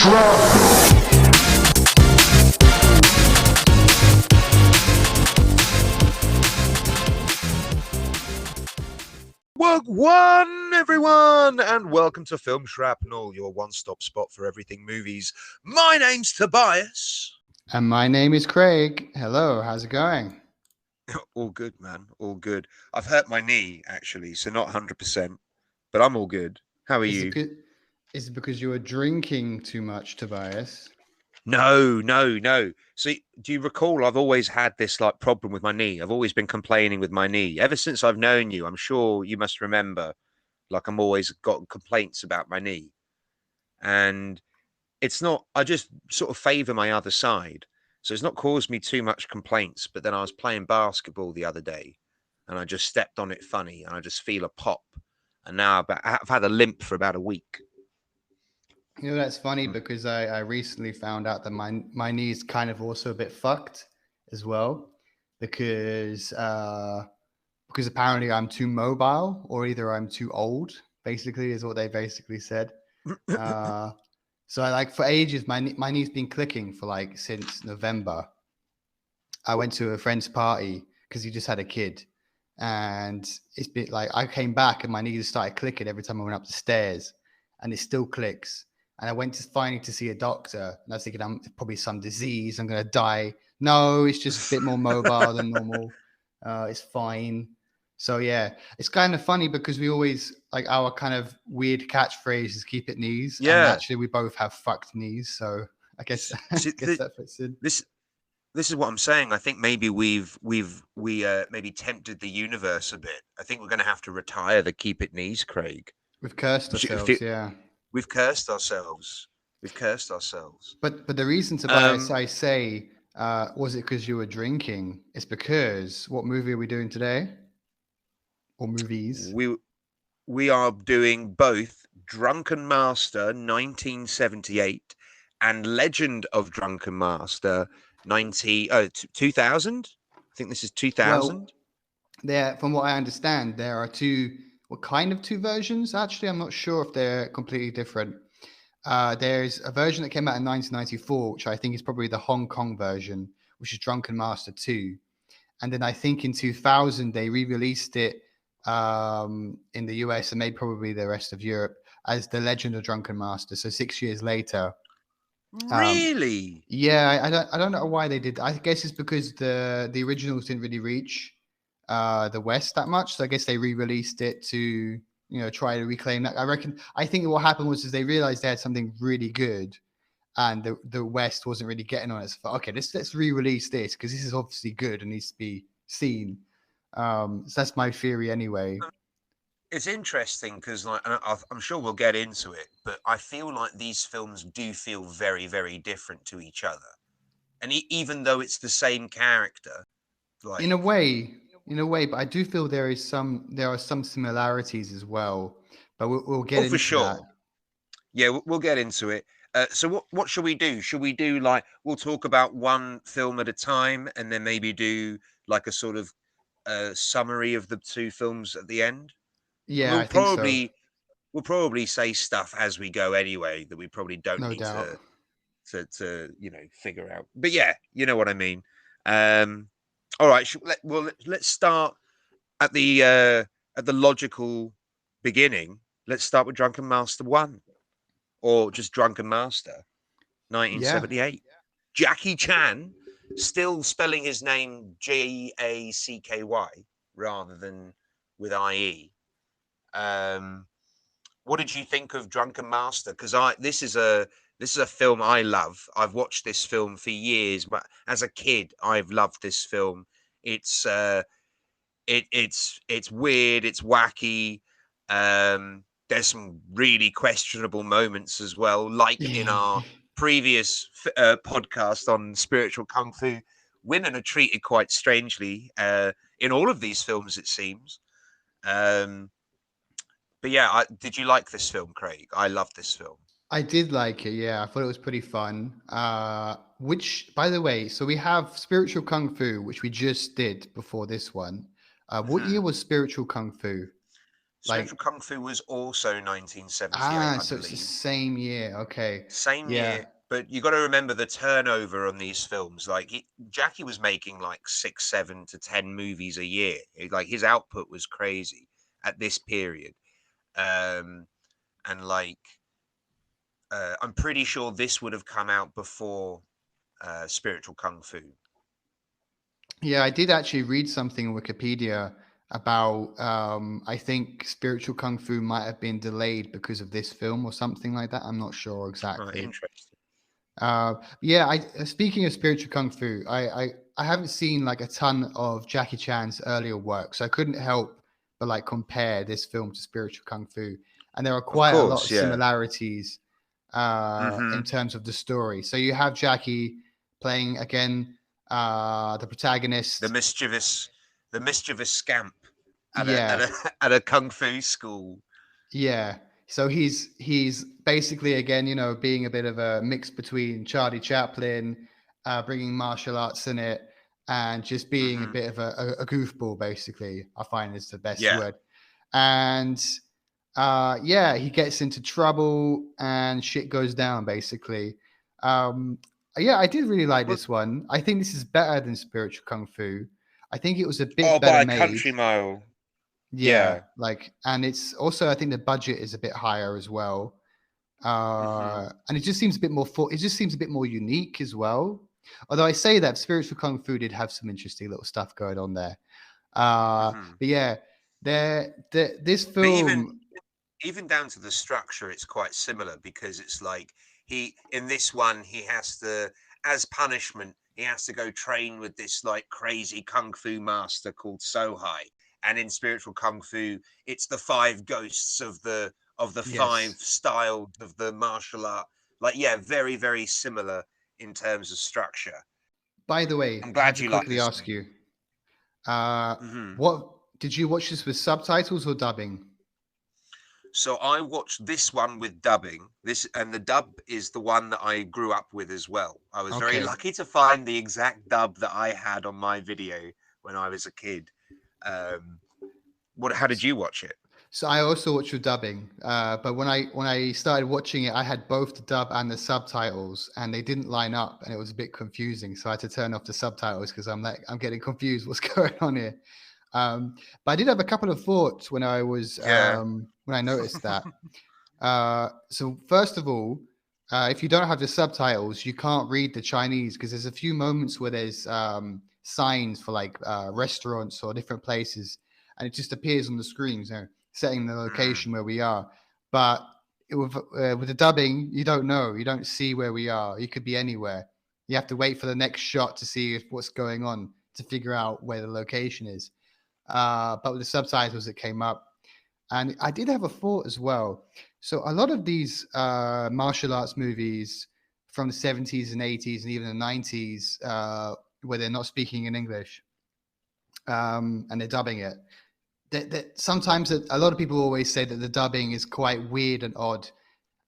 One, everyone, and welcome to Film Shrapnel, your one-stop spot for everything movies. My name's Tobias. And my name is Craig. Hello, how's it going? All good, man. All good. I've hurt my knee, actually, so not 100%, but I'm all good. How are you? Is it because you were drinking too much, Tobias? No. See, do you recall I've always had this problem with my knee? I've always been complaining with my knee. Ever since I've known you, I'm sure you must remember, I'm always got complaints about my knee. And it's not, I just sort of favor my other side. So it's not caused me too much complaints. But then I was playing basketball the other day and I just stepped on it funny and I just feel a pop. And now I've had a limp for about a week. You know, that's funny because I recently found out that my knee is kind of also a bit fucked as well because apparently I'm too mobile or either I'm too old, basically, is what they basically said. So for ages, my knee's been clicking for since November. I went to a friend's party because he just had a kid. And it's been I came back and my knees started clicking every time I went up the stairs, and it still clicks. And I went finally to see a doctor, and I was thinking I'm probably some disease. I'm going to die. No, it's just a bit more mobile than normal. It's fine. So yeah, it's kind of funny because we always our kind of weird catchphrase is "keep it knees." Yeah. And actually, we both have fucked knees. So I guess that fits in. This is what I'm saying. I think maybe we maybe tempted the universe a bit. I think we're going to have to retire the keep it knees, Craig. We've cursed ourselves, yeah. We've cursed ourselves. But the reason, Tobias, I say, was it because you were drinking? It's because what movie are we doing today? Or movies? We are doing both Drunken Master 1978 and Legend of Drunken Master 2000. I think this is 2000. Well, from what I understand, there are two versions. Actually, I'm not sure if they're completely different. There's a version that came out in 1994, which I think is probably the Hong Kong version, which is Drunken Master II. And then I think in 2000, they re-released it in the US and maybe probably the rest of Europe as The Legend of Drunken Master. So 6 years later. Really? Yeah, I don't know why they did. I guess it's because the originals didn't really reach the West that much. So I guess they re-released it to try to reclaim that. I think what happened was they realized they had something really good, and the West wasn't really getting on it. So okay, let's re-release this because this is obviously good and needs to be seen. So that's my theory anyway. It's interesting because I'm sure we'll get into it, but I feel like these films do feel very, very different to each other. And even though it's the same character, in a way, but I do feel there are some similarities as well. But we'll get into for sure. that. Yeah, we'll get into it. So what should we do? Should we do we'll talk about one film at a time and then maybe do a sort of summary of the two films at the end? Yeah, I think so. We'll probably say stuff as we go anyway that we probably don't need to figure out. But yeah, you know what I mean. All right, let's start at the logical beginning. Let's start with Drunken Master 1, or just Drunken Master 1978. Yeah. Jackie Chan, still spelling his name Jacky rather than with IE. What did you think of Drunken Master? Because this is a film I love. I've watched this film for years, but as a kid, I've loved this film. It's it's weird, it's wacky. There's some really questionable moments as well, like in our previous podcast on spiritual kung fu. Women are treated quite strangely in all of these films, it seems. But yeah, did you like this film, Craig? I love this film. I did like it, yeah. I thought it was pretty fun. Which, by the way, so we have Spiritual Kung Fu, which we just did before this one. What year was Spiritual Kung Fu? Like, Spiritual Kung Fu was also 1978, I so it's the believe. same year. Okay. Same Yeah. year, but you got to remember the turnover on these films. Like Jackie was making like 6, 7 to 10 movies a year. Like his output was crazy at this period. Um, and like I'm pretty sure this would have come out before Spiritual Kung Fu. Yeah, I did actually read something in Wikipedia about I think Spiritual Kung Fu might have been delayed because of this film or something like that. I'm not sure Oh, exactly. interesting. Yeah, I speaking of Spiritual Kung Fu, I haven't seen like a ton of Jackie Chan's earlier work, so I couldn't help but like compare this film to Spiritual Kung Fu. And there are Of quite a lot of course, yeah. similarities in Hmm. terms of the story. So you have Jackie playing again the The protagonist. mischievous, the mischievous scamp at a Yeah, at a kung fu school. yeah. So he's basically again, being a bit of a mix between Charlie Chaplin, bringing martial arts in it, and just being a Hmm. bit of a goofball. Basically, I find is the best Yeah. word. And yeah, he gets into trouble and shit goes down. Basically, um, yeah, I did really like Well, this one. I think this is better than Spiritual Kung Fu. I think it was a oh, bit better by a made. country mile. Yeah, Yeah. like, and it's also I think the budget is a bit higher as well, Hmm. and it just seems a bit more. It just seems a bit more unique as well. Although I say that Spiritual Kung Fu did have some interesting little stuff going on there. Hmm. But yeah, this But even film, even down to the structure, it's quite similar because it's like he in this one he has to, as punishment, he has to go train with this like crazy kung fu master called Sohai. And in Spiritual Kung Fu, it's the five ghosts of the five yes. styles of the martial art. Like, yeah, very, very similar in terms of structure. By the way, I'm I have glad to you like quickly this ask one. you, Hmm. what did you watch this with subtitles or dubbing? So I watched this one with dubbing. This and the dub is the one that I grew up with as well. I was very Okay. lucky to find the exact dub that I had on my video when I was a kid. Um, what? How did you watch it? So I also watched with dubbing, but when I started watching it, I had both the dub and the subtitles, and they didn't line up, and it was a bit confusing. So I had to turn off the subtitles because I'm getting confused. What's going on here? But I did have a couple of thoughts Yeah. when I noticed that. So first of all, if you don't have the subtitles, you can't read the Chinese because there's a few moments where there's signs for like restaurants or different places, and it just appears on the screens, setting the Mm, location where we are. But with the dubbing, you don't know, you don't see where we are. You could be anywhere. You have to wait for the next shot to see if what's going on to figure out where the location is. But with the subtitles, it came up. And I did have a thought as well. So a lot of these martial arts movies from the 70s and 80s and even the 90s, where they're not speaking in English and they're dubbing it, sometimes a lot of people always say that the dubbing is quite weird and odd.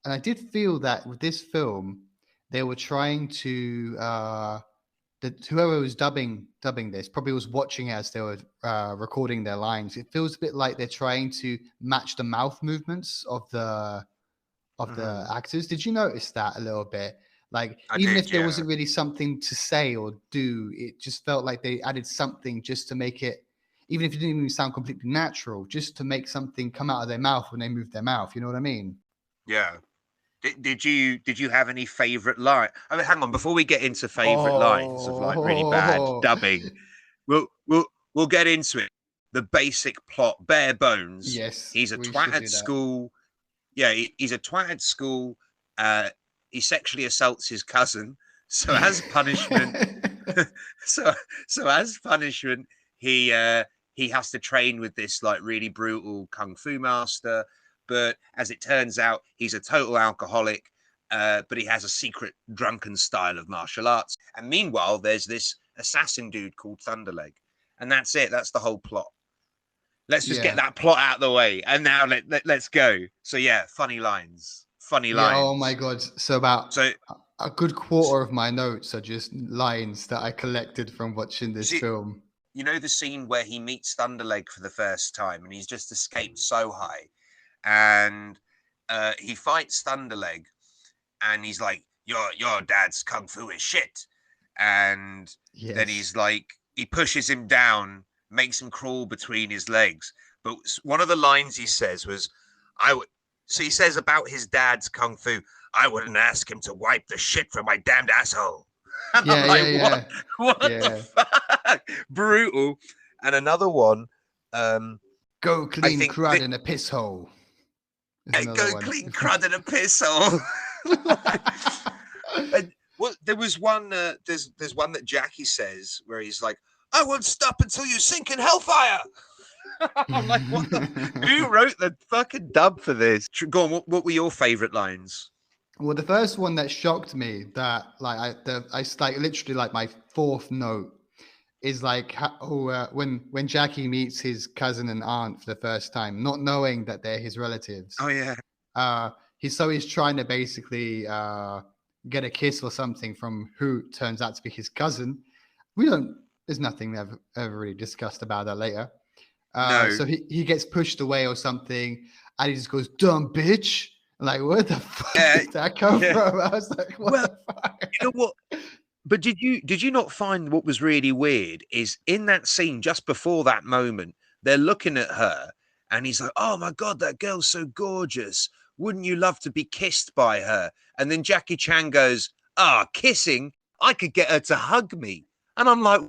And I did feel that with this film, they were trying to that whoever was dubbing this probably was watching as they were recording their lines. It feels a bit like they're trying to match the mouth movements of the mhm. actors. Did you notice that a little bit? Like I even did, if there yeah. wasn't really something to say or do, it just felt like they added something just to make it, even if it didn't even sound completely natural, just to make something come out of their mouth when they move their mouth. You know what I mean? Yeah. Did you have any favorite line? I mean, hang on, before we get into favorite lines of like really bad Oh, dubbing, we'll we'll we'll get into it. The basic plot, bare bones. yes, He's a we twat should at do that. school. Yeah, he's a twat at school. Uh, he sexually assaults his cousin. So as punishment, so as punishment, he uh, he has to train with this like really brutal kung fu master. But as it turns out, he's a total alcoholic. But he has a secret drunken style of martial arts. And meanwhile, there's this assassin dude called Thunderleg, and that's it. That's the whole plot. Let's just get Yeah. that plot out of the way, and now let's go. So yeah, funny lines, funny Yeah. Oh my lines. God. So about So a good quarter of my notes are just lines that I collected from watching this see, film. you know the scene where he meets Thunderleg for the first time and he's just escaped so high, and he fights Thunderleg, and he's like, your dad's kung fu is shit. And then Yes. he's like, he pushes him down, makes him crawl between his legs. But one of the lines he says was, I would. So he says about his dad's kung fu, I wouldn't ask him to wipe the shit from my damned asshole. And I'm Yeah, like, yeah, what? yeah, What the yeah. fuck? Brutal. And another one, Go I clean think crud in a piss hole. Is another go one. clean crud in a piss hole. And what there was one there's one that Jackie says where he's like, I won't stop until you sink in hellfire. I'm like, what the who wrote the fucking dub for this? Go on, what were your favorite lines? Well, the first one that shocked me, that like I like literally like my fourth note, is like how, when Jackie meets his cousin and aunt for the first time, not knowing that they're his relatives. Oh yeah. Uh, he's trying to basically get a kiss or something from who turns out to be his cousin. We don't. There's nothing ever really discussed about that later. No. So he gets pushed away or something, and he just goes, "Dumb bitch." I'm like, where the fuck did that come from? I was like, what the fuck? You know what? But did you not find what was really weird is in that scene just before that moment, they're looking at her and he's like, oh my God, that girl's so gorgeous. Wouldn't you love to be kissed by her? And then Jackie Chan goes, kissing? I could get her to hug me. And I'm like,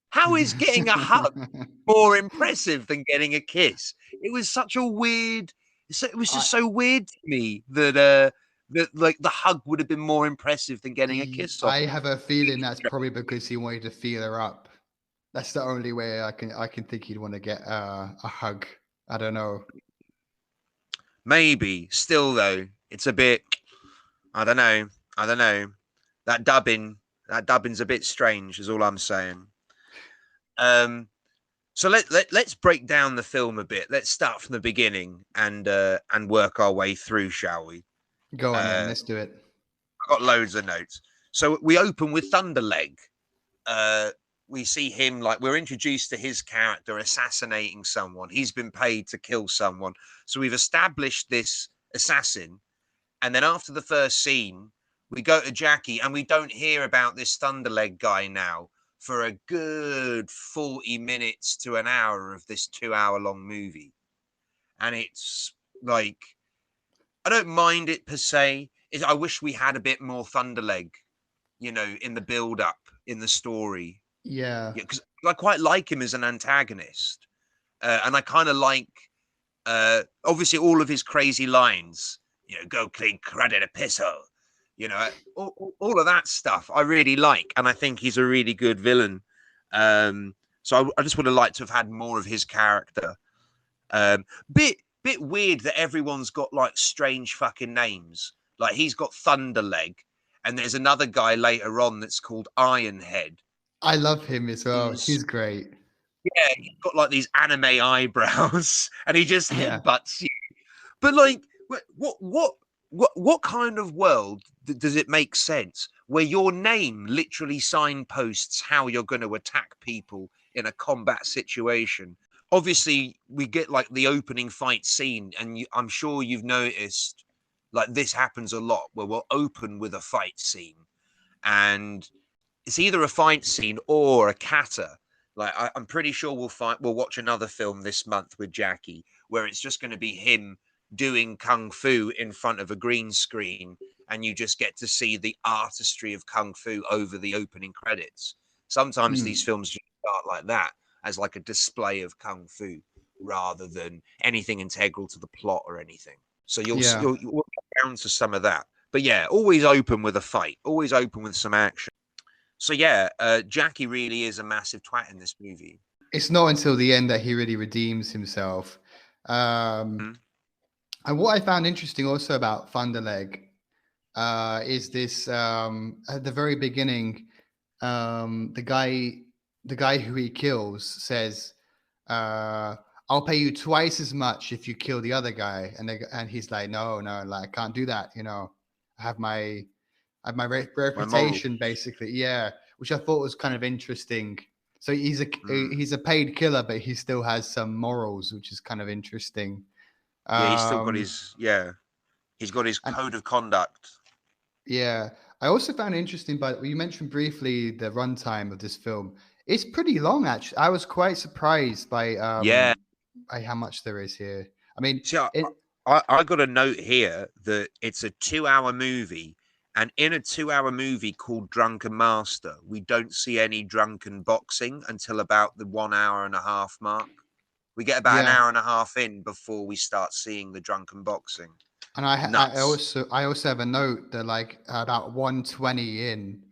how is getting a hug more impressive than getting a kiss? It was such a weird, it was just so weird to me that like the hug would have been more impressive than getting a kiss off. I have a feeling that's probably because he wanted to feel her up. That's the only way I can think he'd want to get a hug. I don't know. Maybe. Still though, it's a bit. I don't know. I don't know. That dubbing's a bit strange. Is all I'm saying. So let's break down the film a bit. Let's start from the beginning and work our way through, shall we? Go on then. Let's do it. I've got loads of notes. So we open with Thunderleg. We see him, like, we're introduced to his character assassinating someone. He's been paid to kill someone. So we've established this assassin. And then after the first scene, we go to Jackie and we don't hear about this Thunderleg guy now for a good 40 minutes to an hour of this 2 hour long movie. And it's like, I don't mind it per se. I wish we had a bit more Thunderleg, in the build up, in the story. Yeah. Because I quite like him as an antagonist. And I kind of like, obviously, all of his crazy lines, go clean crud in a piss hole, all of that stuff I really like. And I think he's a really good villain. So I just would have liked to have had more of his character. Bit weird that everyone's got like strange fucking names. Like he's got Thunderleg, and there's another guy later on that's called Ironhead. I love him as well. He's great. Yeah, he's got like these anime eyebrows, and he just headbutts you. But like, what kind of world does it make sense where your name literally signposts how you're going to attack people in a combat situation? Obviously, we get like the opening fight scene, and I'm sure you've noticed, like this happens a lot where we'll open with a fight scene, and it's either a fight scene or a kata. Like I'm pretty sure we'll watch another film this month with Jackie where it's just going to be him doing kung fu in front of a green screen, and you just get to see the artistry of kung fu over the opening credits. Sometimes these films just start like that, as like a display of kung fu rather than anything integral to the plot or anything. So you'll get down to some of that. But yeah, always open with a fight, always open with some action. So yeah, Jackie really is a massive twat in this movie. It's not until the end that he really redeems himself. And what I found interesting also about Thunderleg is this at the very beginning, the guy who he kills says, I'll pay you twice as much if you kill the other guy. And he's like, no, like I can't do that. I have my reputation, basically. Yeah. Which I thought was kind of interesting. So Mm. he's a paid killer, but he still has some morals, which is kind of interesting. Yeah, he's still got Um, his he's got his and code of conduct. yeah, I also found it interesting, but you mentioned briefly the runtime of this film. It's pretty long, actually. I was quite surprised Yeah. by how much there is here. I mean, See, it I got a note here that it's a 2 hour movie, and in a 2 hour movie called Drunken Master, we don't see any drunken boxing until about the 1 hour and a half mark. We get about an yeah, hour and a half in before we start seeing the drunken boxing. and Nuts. I also have a note that like about 120 in,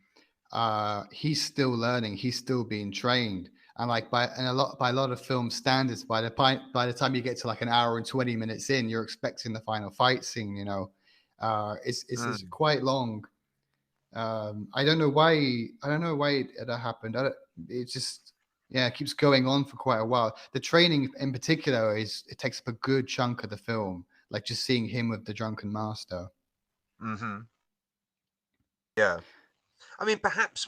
he's still learning, he's still being trained, and like by a lot of film standards, by the time you get to like an hour and 20 minutes in, you're expecting the final fight scene. You know, it's Mm, quite long. I don't know why. I don't know why that happened. It just yeah, it keeps going on for quite a while. The training in particular it takes up a good chunk of the film. Like just seeing him with the drunken master. hmm Yeah. I mean, perhaps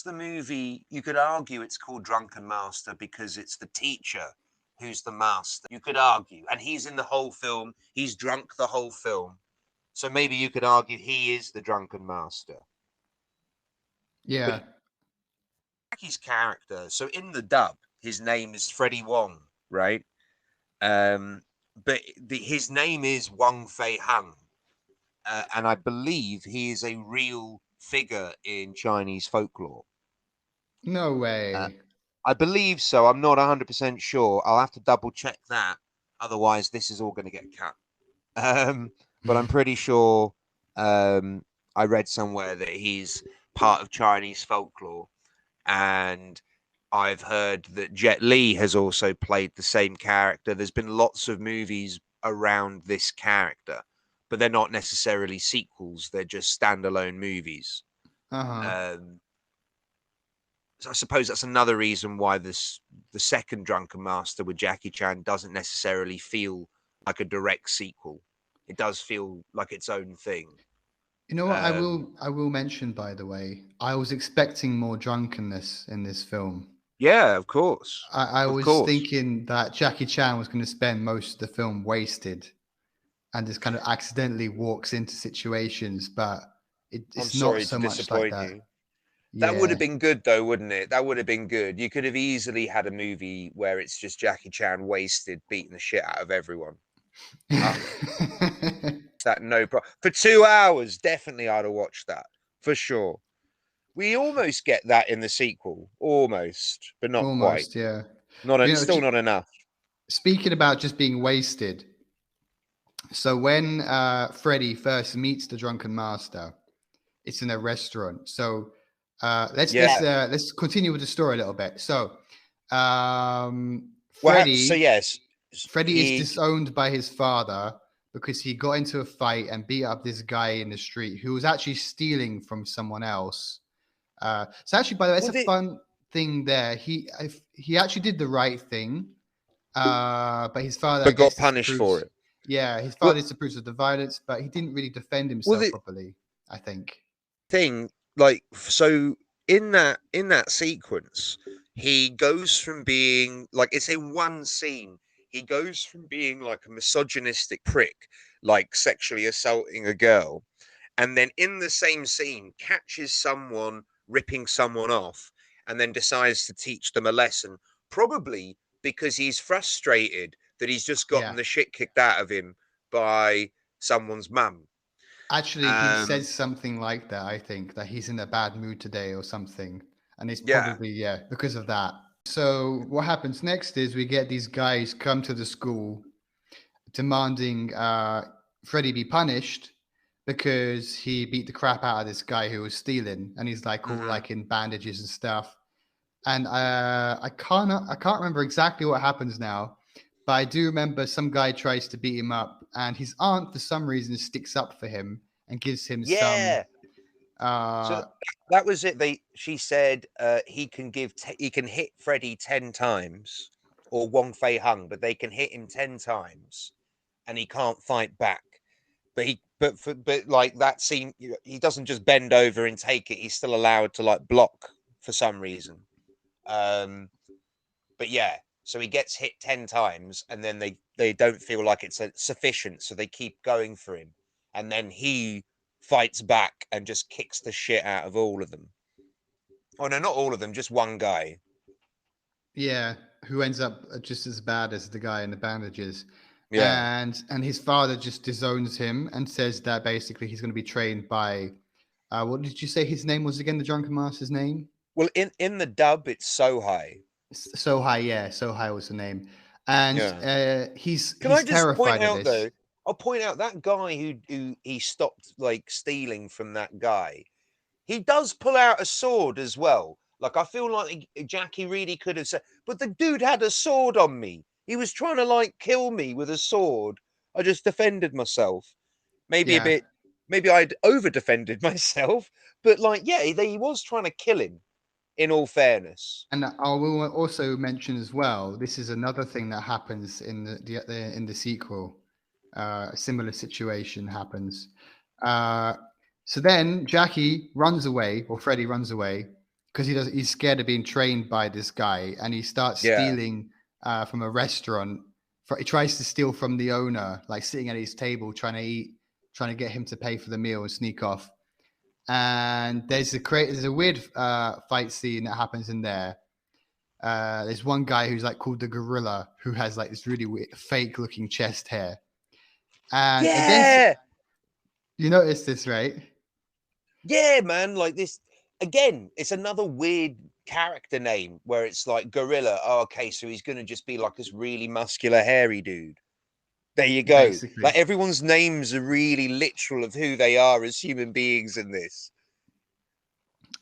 the movie, you could argue it's called Drunken Master because it's the teacher who's the master. You could argue, and he's in the whole film. He's drunk the whole film. So maybe you could argue he is the Drunken Master. But Yeah. Jackie's character, so in the dub, his name is Freddie Wong, right? Um, but his name is Wong Fei Hung, and I believe he is a real figure in Chinese folklore. No Uh, way. I believe so. I'm not 100% sure. I'll have to double check that. Otherwise, this is all going to get cut. Um, but I'm pretty sure um, I read somewhere that he's part of Chinese folklore. And I've heard that Jet Li has also played the same character. There's been lots of movies around this character, but they're not necessarily sequels, they're just standalone movies. Uh-huh. Um, so I suppose that's another reason why the second Drunken Master with Jackie Chan doesn't necessarily feel like a direct sequel. It does feel like its own thing. You know what Um, I will mention by the way. I was expecting more drunkenness in this film. yeah, of course, I of was course. thinking that Jackie Chan was going to spend most of the film wasted and just kind of accidentally walks into situations, but I'm it's not sorry so to much like disappoint that. you. That would Yeah. have been good, though, wouldn't it? That would have been good. You could have easily had a movie where it's just Jackie Chan wasted, beating the shit out of everyone. Uh, that no problem for 2 hours. Definitely, I'd have watched that for sure. We almost get that in the sequel, almost, but not quite. Almost, yeah. Not You know, still not enough. speaking about just being wasted. So when Freddy first meets the drunken master, it's in a restaurant. So Yeah. let's continue with the story a little bit. So So Freddy yes, Freddy is he. disowned by his father because he got into a fight and beat up this guy in the street who was actually stealing from someone else. So actually, by the way, it's Well, a fun thing there. He actually did the right thing, but his father, I but got guess, punished for disapproves. it. Yeah, his Well, father disapproves of the violence, but he didn't really defend well, himself the properly, I think. thing, like, so in that sequence, he goes from being like, it's in one scene. He goes from being like a misogynistic prick, like sexually assaulting a girl, and then in the same scene catches someone ripping someone off and then decides to teach them a lesson, probably because he's frustrated that he's just gotten Yeah. the shit kicked out of him by someone's mum. Actually, he um says something like that, I think, that he's in a bad mood today or something. And it's yeah. probably, yeah, because of that. So what happens next is we get these guys come to the school demanding Freddie be punished because he beat the crap out of this guy who was stealing, and he's like all hmm like in bandages and stuff. And I can't remember exactly what happens now, but I do remember some guy tries to beat him up, and his aunt for some reason sticks up for him and gives him some. Yeah. So Uh, that was it. She said he can hit Freddy 10 times, or Wong Fei Hung, but they can hit him 10 times, and he can't fight back. But like that scene, he doesn't just bend over and take it. He's still allowed to like block for some reason. But yeah, so he gets hit 10 times, and then they don't feel like it's sufficient, so they keep going for him, and then he fights back and just kicks the shit out of all of them. Oh no, not all of them, just one guy. Yeah, who ends up just as bad as the guy in the bandages. Yeah. And his father just disowns him and says that basically he's going to be trained by what did you say his name was again, the Drunken Master's name? Well, in the dub, it's so high. Sohai, yeah, Sohai was the name. And Yeah. Can I he's just point terrified of out this. though? I'll point out that guy who he stopped like stealing from that guy. He does pull out a sword as well. Like I feel like Jackie really could have said, but the dude had a sword on me. He was trying to like kill me with a sword. I just defended myself. Maybe a Yeah. bit. Maybe I'd over defended myself. But like, yeah, he was trying to kill him. In all fairness. And I will also mention as well, this is another thing that happens in in the sequel. A similar situation happens. Uh, so then Jackie runs away, or Freddy runs away, because he's scared of being trained by this guy, and he starts Yeah. stealing from a restaurant. He tries to steal from the owner, like sitting at his table trying to eat, trying to get him to pay for the meal and sneak off. And there's a weird fight scene that happens in there. There's one guy who's like called the Gorilla, who has like this really weird, fake looking chest hair. And against, Yeah. you notice this, right? Yeah, man. Like this again, it's another weird character name where it's like gorilla. Oh, okay, so he's gonna just be like this really muscular, hairy dude. There you go. Like Basically, everyone's names are really literal of who they are as human beings in this.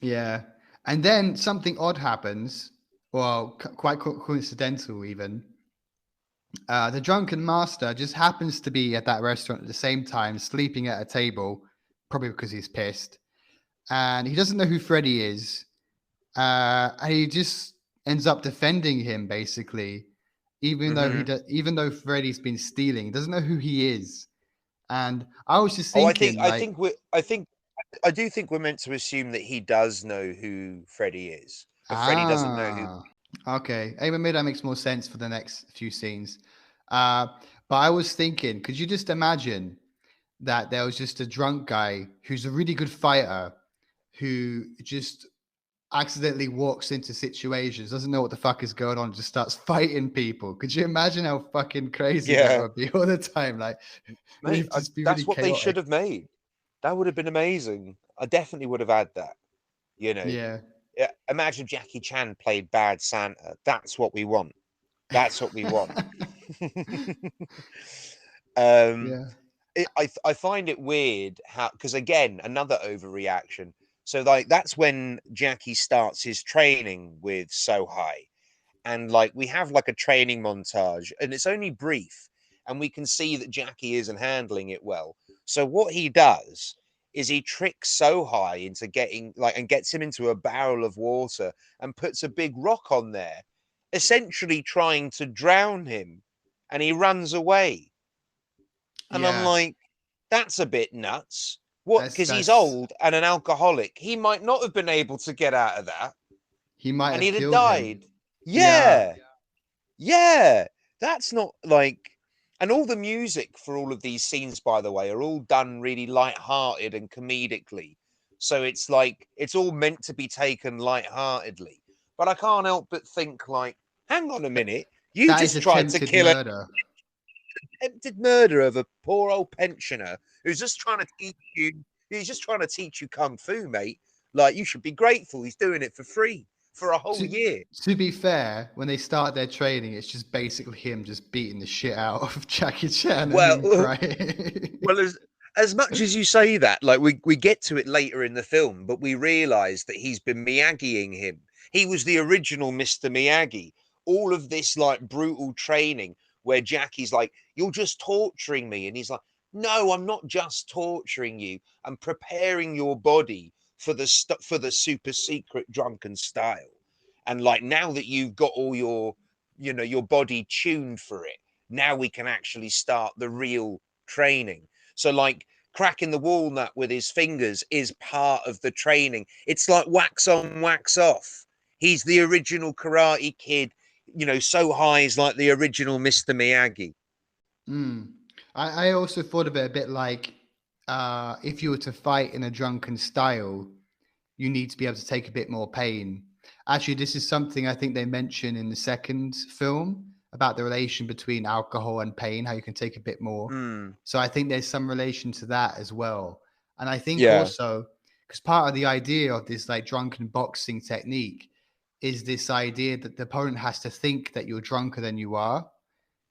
yeah. And then something odd happens, well, quite coincidental even. The drunken master just happens to be at that restaurant at the same time, sleeping at a table, probably because he's pissed, and he doesn't know who Freddy is. And he just ends up defending him basically, Hmm. even though Freddy's been stealing, he doesn't know who he is. And I was just Oh, thinking, like, I do think we're meant to assume that he does know who Freddy is, but Freddy doesn't know who. ah, okay, hey, maybe that makes more sense for the next few scenes. Uh, but I was thinking, could you just imagine that there was just a drunk guy who's a really good fighter who just accidentally walks into situations, doesn't know what the fuck is going on, just starts fighting people. Could you imagine how fucking crazy that Yeah, would be all the time? Like, mate, it'd just be really that's what they should chaotic. have made. That would have been amazing. I definitely would have had that. You know, Yeah. yeah, imagine Jackie Chan played Bad Santa. That's what we want. That's what we want. um, Yeah. I find it weird how, because again, another overreaction. So like that's when Jackie starts his training with Sohai, and like we have like a training montage, and it's only brief, and we can see that Jackie isn't handling it well. So what he does is he tricks Sohai into getting like and gets him into a barrel of water and puts a big rock on there, essentially trying to drown him, and he runs away. And I'm Yeah. like, that's a bit nuts. What? Because he's That's old and an alcoholic. He might not have been able to get out of that he might and have he'd have killed him. died. Yeah. Yeah. Yeah. That's not like. And all the music for all of these scenes, by the way, are all done really light-hearted and comedically. So it's like it's all meant to be taken light-heartedly. But I can't help but think, like, hang on a minute, you That is just tried to attempted kill a murder. attempted murder of a poor old pensioner who's just trying to teach you. He's just trying to teach you kung fu, mate. Like you should be grateful. He's doing it for free for a whole To, year. to be fair, when they start their training, it's just basically him just beating the shit out of Jackie Chan and Well, him crying. well, as much as you say that, like we get to it later in the film, but we realise that he's been Miyagiing him. He was the original Mr. Miyagi. All of this like brutal training where Jackie's like, "You're just torturing me," and he's like, "No, I'm not just torturing you. I'm preparing your body for for the super secret drunken style." And like now that you've got all your, your body tuned for it, now we can actually start the real training. So like cracking the walnut with his fingers is part of the training. It's like wax on, wax off. He's the original Karate Kid. So high is like the original Mr. Miyagi. Mm. I also thought of it a bit like if you were to fight in a drunken style, you need to be able to take a bit more pain. Actually, this is something I think they mention in the second film about the relation between alcohol and pain, how you can take a bit more. Mm, So I think there's some relation to that as well. And I think yeah, also, because part of the idea of this like drunken boxing technique is this idea that the opponent has to think that you're drunker than you are.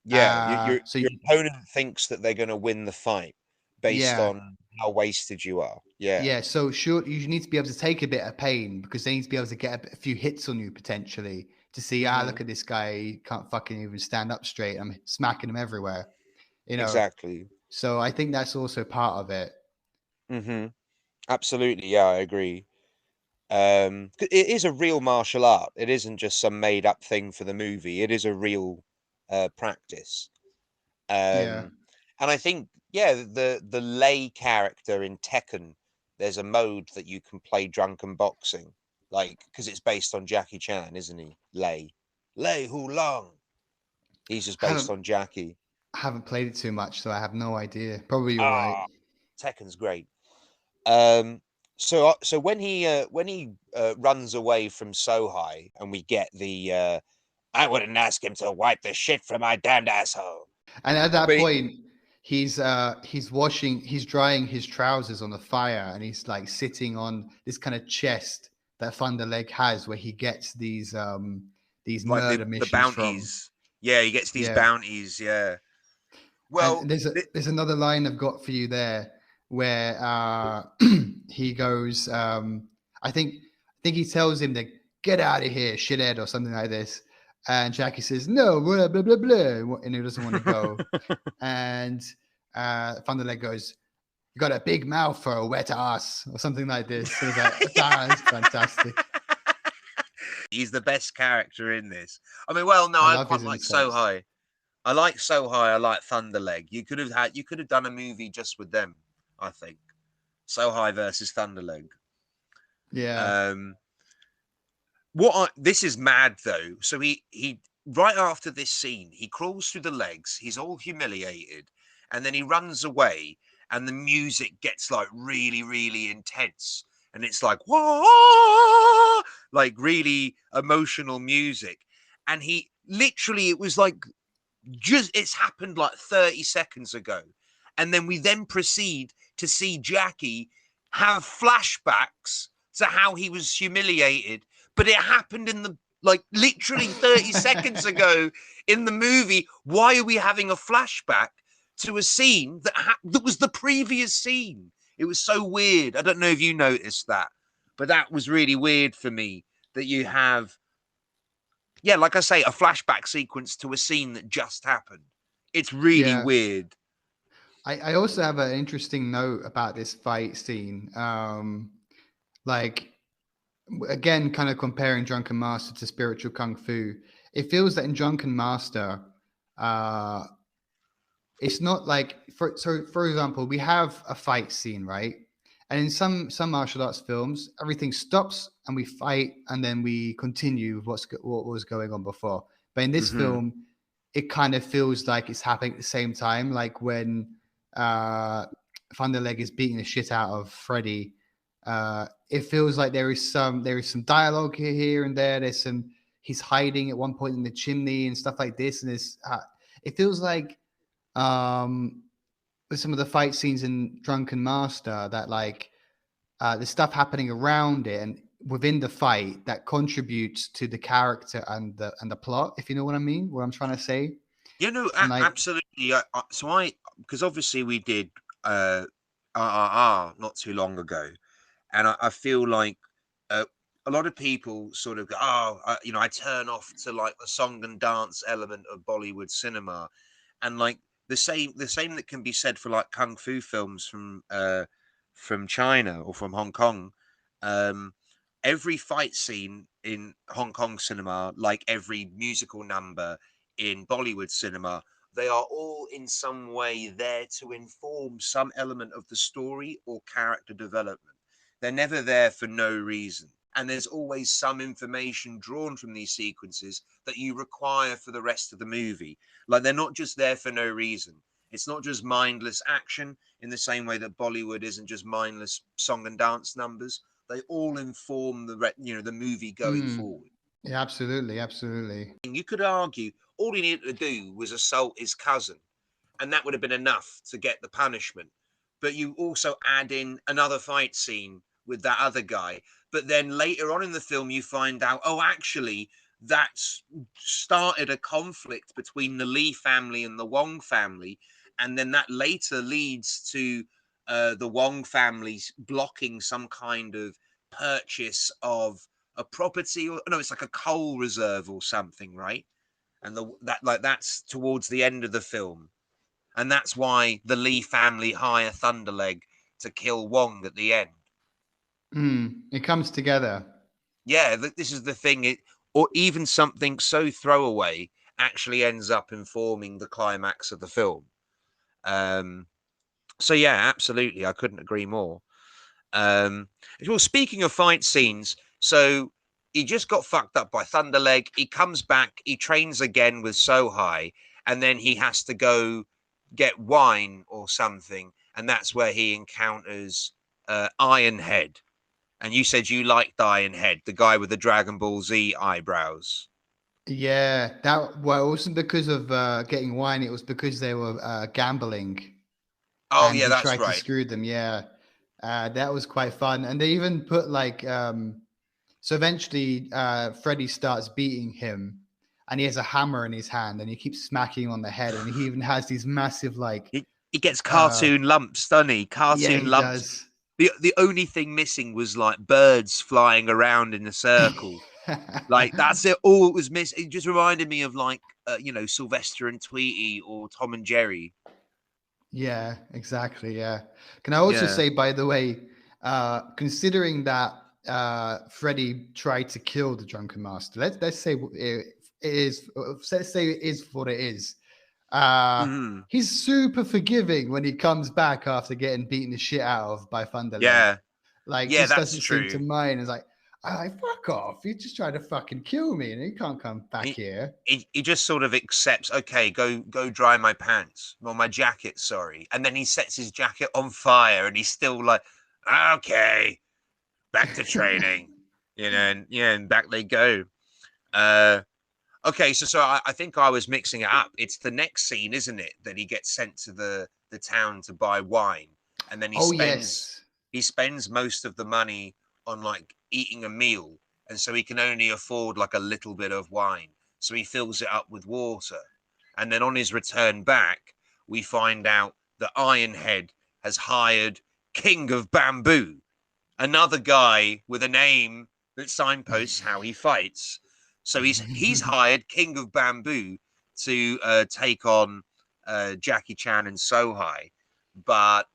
yeah. Your So your opponent thinks that they're going to win the fight based yeah, on how wasted you are. Yeah, yeah. So sure, you need to be able to take a bit of pain because they need to be able to get a few hits on you potentially to see, hmm look at this guy, he can't fucking even stand up straight. I'm smacking him everywhere, you know. exactly. So I think that's also part of it. hmm Absolutely. Yeah, I agree. It is a real martial art. It isn't just some made up thing for the movie. It is a real practice. Yeah. And I think, yeah, the lay character in Tekken, there's a mode that you can play drunken boxing, like because it's based on Jackie Chan, isn't he? Lay Hu Long. He's just based Haven't on Jackie. haven't played it too much, so I have no idea. Probably you're right. Ah, Tekken's great. So when he runs away from Sohai, and we get the I wouldn't ask him to wipe the shit from my damned asshole. And at that But point, he's drying his trousers on the fire, and he's like sitting on this kind of chest that Thunder Leg has, where he gets these like murder the missions from. bounties, yeah, he gets these Yeah, bounties, yeah. and Well, there's another line I've got for you there where he goes, I think he tells him to get out of here, shithead, or something like this. And Jackie says, no, blah, blah, blah, blah, and he doesn't want to go. And Thunderleg goes, "You got a big mouth for a wet ass," or something like this. And it's like, that's fantastic. he's the best character in this. I mean, well, no, I I love quite his like insults. Sohai. I like Sohai. I like Thunderleg. You could have done a movie just with them. I think Sohai versus Thunderleg. Yeah, Um, this is mad though. So he right after this scene, he crawls through the legs. He's all humiliated, and then he runs away, and the music gets like really really intense, and it's like whoa, like really emotional music, and he literally it was like just it's happened like 30 seconds ago, and then we then proceed to see Jackie have flashbacks to how he was humiliated, but it happened in the like literally 30 seconds ago in the movie. Why are we having a flashback to a scene that was the previous scene? It was so weird. I don't know if you noticed that, but that was really weird for me that you have, yeah, like I say, a flashback sequence to a scene that just happened. It's really yeah. weird. I also have an interesting note about this fight scene. Like again, kind of comparing Drunken Master to Spiritual Kung Fu. It feels that in Drunken Master, uh, it's not like for example, we have a fight scene, right? And in some martial arts films, everything stops and we fight, and then we continue with what was going on before. But in this Mm-hmm. film, it kind of feels like it's happening at the same time, like when uh, Thunderleg is beating the shit out of Freddy. It feels like there is some dialogue here and there. There's some he's hiding at one point in the chimney and stuff like this, and it feels like um with some of the fight scenes in Drunken Master that like the stuff happening around it and within the fight that contributes to the character and the plot, if you know what I mean, what I'm trying to say. You know, And like absolutely. Because obviously we did uh, RRR not too long ago, and I feel like uh, a lot of people sort of go, oh, I turn off to like the song and dance element of Bollywood cinema, and like the same that can be said for like kung fu films from China or from Hong Kong. Um, every fight scene in Hong Kong cinema, like every musical number in Bollywood cinema, they are all in some way there to inform some element of the story or character development. They're never there for no reason. and there's always some information drawn from these sequences that you require for the rest of the movie. Like they're not just there for no reason. It's not just mindless action in the same way that Bollywood isn't just mindless song and dance numbers. They all inform the movie going Mm. forward. Yeah, absolutely, absolutely. You could argue all he needed to do was assault his cousin, and that would have been enough to get the punishment. But you also add in another fight scene with that other guy. But then later on in the film, you find out, oh, actually, that's started a conflict between the Lee family and the Wong family. And then that later leads to the Wong family blocking some kind of purchase of a property, or no, it's like a coal reserve or something, right? And that's towards the end of the film, and that's why the Lee family hire Thunderleg to kill Wong at the end. It comes together. Yeah, this is the thing. Or even something so throwaway actually ends up informing the climax of the film. So yeah, absolutely, I couldn't agree more. Well, speaking of fight scenes, so he just got fucked up by Thunderleg. He comes back, he trains again with Sohai, and then he has to go get wine or something, and that's where he encounters Ironhead. And you said you liked Ironhead, the guy with the Dragon Ball Z eyebrows. Yeah, it wasn't because of getting wine. It was because they were gambling, Oh and yeah, he that's tried to right. screw them. Yeah, that was quite fun. And they even put like, so eventually, Freddy starts beating him, and he has a hammer in his hand, and he keeps smacking him on the head, and he even has these massive like, He gets uh, cartoon lumps, doesn't he? yeah, Cartoon he lumps. does. The only thing missing was like birds flying around in a circle. Like that's it. All it was missing. It just reminded me of like Sylvester and Tweety or Tom and Jerry. Yeah, exactly. Yeah. Can I also Yeah. say, by the way, considering that Freddy tried to kill the Drunken Master, let's say it is. Let's say it is what it is. Mm-hmm. He's super forgiving when he comes back after getting beaten the shit out of by Thunderleg. Yeah. Like, Yeah, just that's doesn't seem to true. mind. It's like, fuck off. You just tried to fucking kill me, and you can't come back He, here. he just sort of accepts, okay, go dry my pants. Well, my jacket, sorry. And then he sets his jacket on fire and he's still like, okay, back to training. And back they go. Uh okay, so I think I was mixing it up. It's the next scene, isn't it, that he gets sent to the town to buy wine, and then he Oh spends yes. he spends most of the money on like eating a meal, and so he can only afford like a little bit of wine. So he fills it up with water. And then on his return back, we find out that Ironhead has hired King of Bamboo, another guy with a name that signposts how he fights. So he's hired King of Bamboo to take on Jackie Chan and Sohai, but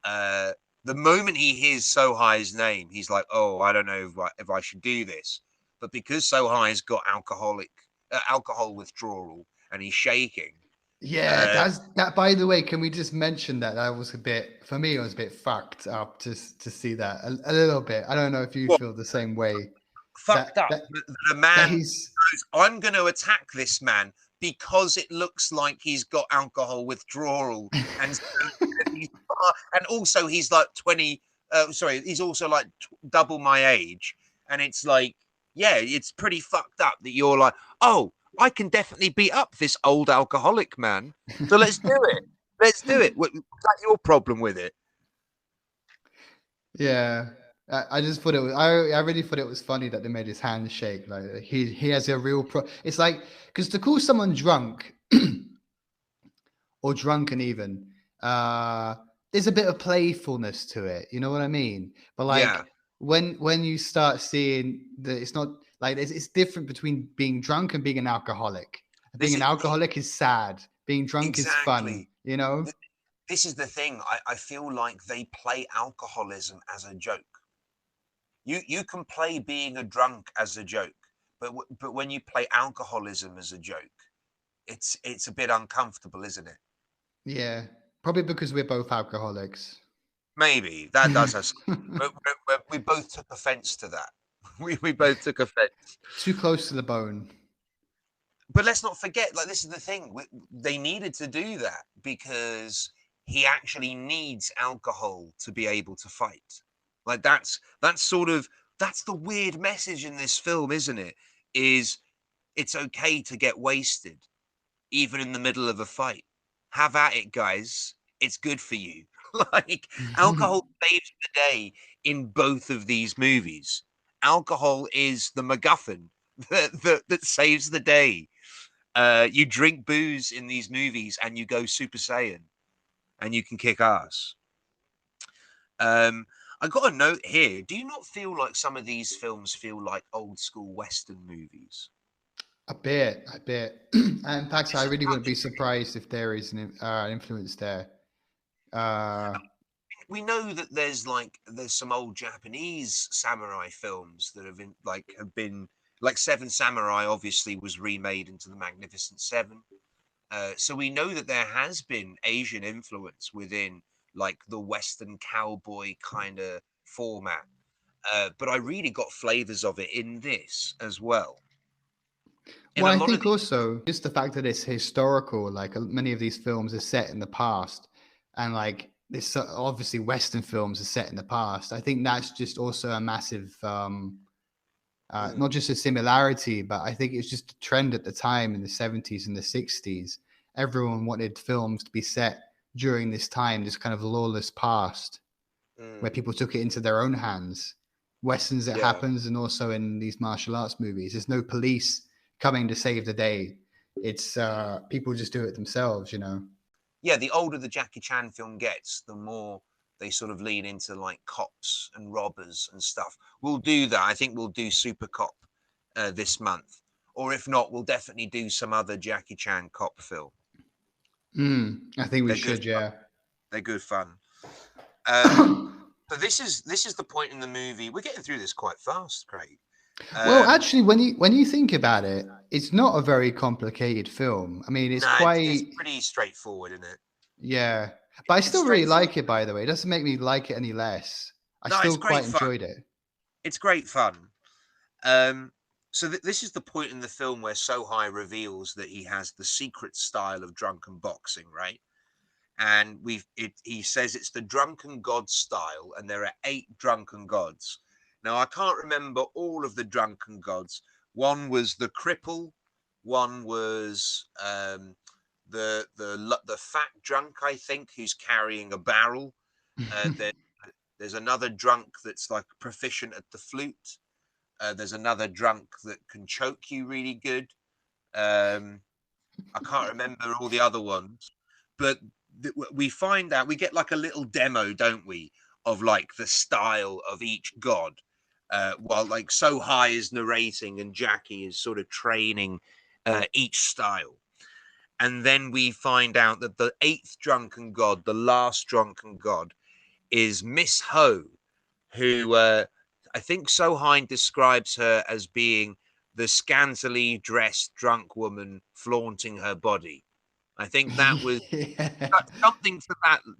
uh, the moment he hears Sohai's name, he's like, "Oh, I don't know if I should do this." But because Sohai's got alcohol withdrawal and he's shaking, Yeah, uh, that's that. By the way, can we just mention that was a bit for me? It was a bit fucked up to see that a little bit. I don't know if you well, feel the same way. fucked That up. that The that man he's goes, I'm going to attack this man because it looks like he's got alcohol withdrawal, and and also he's like 20. Sorry, he's also like double my age, and it's like, yeah, it's pretty fucked up that you're like, oh, I can definitely beat up this old alcoholic man, so let's do it. Let's do it. What's that your problem with it? yeah. I just thought it was. I really thought it was funny that they made his hand shake. Like he has a real pro. It's like because to call someone drunk or drunken even, uh, there's a bit of playfulness to it. You know what I mean? But Yeah, like when you start seeing that it's not like it's different between being drunk and being an alcoholic. Being this an is alcoholic is sad. Being drunk is fun. exactly. You know? This is the thing. I feel like they play alcoholism as a joke. You can play being a drunk as a joke, but when you play alcoholism as a joke, it's a bit uncomfortable, isn't it? Yeah. Probably because we're both alcoholics. Maybe that does us. We both took offence to that. We both took offense. Too close to the bone. But let's not forget, like, this is the thing. They needed to do that because he actually needs alcohol to be able to fight. Like, that's sort of that's the weird message in this film, isn't it? Is it's okay to get wasted, even in the middle of a fight. Have at it, guys. It's good for you. Like, alcohol saves the day in both of these movies. Alcohol is the MacGuffin that saves the day. You drink booze in these movies and you go Super Saiyan and you can kick ass. I got a note here. Do you not feel like some of these films feel like old school Western movies? A bit, a bit. And in fact, I This is really wouldn't be another thing. surprised if there is an influence there. Uh, We know that there's some old Japanese samurai films that have been like Seven Samurai obviously was remade into the Magnificent Seven. So we know that there has been Asian influence within like the Western cowboy kind of format. But I really got flavors of it in this as well. In well, a I lot of think these, also just the fact that it's historical, like many of these films are set in the past, and like this obviously Western films are set in the past. I think that's just also a massive, not mm, just a similarity, but I think it's just a trend at the time in the 70s and the 60s. Everyone wanted films to be set during this time, this kind of lawless past, where mm, people took it into their own hands. Westerns, it yeah, happens, and also in these martial arts movies, there's no police coming to save the day. It's people just do it themselves, you know. yeah. The older the Jackie Chan film gets, the more they sort of lean into like cops and robbers and stuff. We'll do that. I think we'll do Super Cop this month, or if not, we'll definitely do some other Jackie Chan cop film. I think we They're good should, fun. yeah. They're good fun. Um, so this is the point in the movie. We're getting through this quite fast, Craig. Well, Um, actually, when you think about it, it's not a very complicated film. I mean, it's no, it's quite, pretty straightforward, isn't it? yeah. But I It's still really straightforward. like it, by the way. It doesn't make me like it any less. I No, it's still great quite fun. enjoyed it. It's great fun. So this is the point in the film where Sohai reveals that he has the secret style of drunken boxing, right? And he says it's the drunken god style, and there are 8 drunken gods. Now I can't remember all of the drunken gods. One was the cripple, one was the fat drunk, I think, who's carrying a barrel. There, there's another drunk that's like proficient at the flute. There's another drunk that can choke you really good. Um, I can't remember all the other ones, but we find out we get like a little demo, don't we, of like the style of each god, while like So High is narrating and Jackie is sort of training each style. And then we find out that the 8th drunken god, the last drunken god, is Miss Ho, who I think Sohine describes her as being the scantily dressed drunk woman flaunting her body. I think that was Yeah. something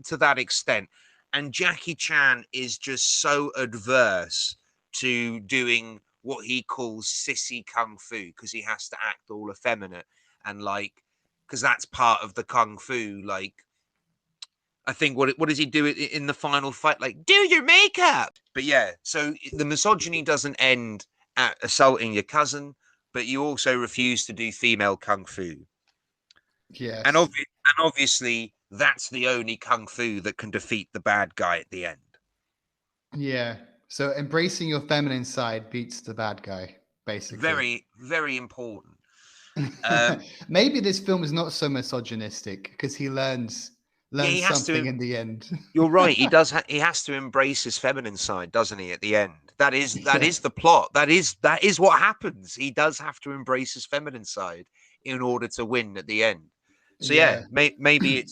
to that extent. And Jackie Chan is just so adverse to doing what he calls sissy kung fu because he has to act all effeminate and like because that's part of the kung fu. Like I think what does he do in the final fight? Like do your makeup. But yeah, so the misogyny doesn't end at assaulting your cousin, but you also refuse to do female kung fu. And, Yes. obvi- and obviously, that's the only kung fu that can defeat the bad guy at the end. Yeah. So embracing your feminine side beats the bad guy, basically. Very, very important. Um, Maybe this film is not so misogynistic because he learns yeah, he learns has something to. in the end. You're right. He does. He has to embrace his feminine side, doesn't he? At the end, that is that Yeah. is the plot. That is what happens. He does have to embrace his feminine side in order to win at the end. So yeah, Yeah. maybe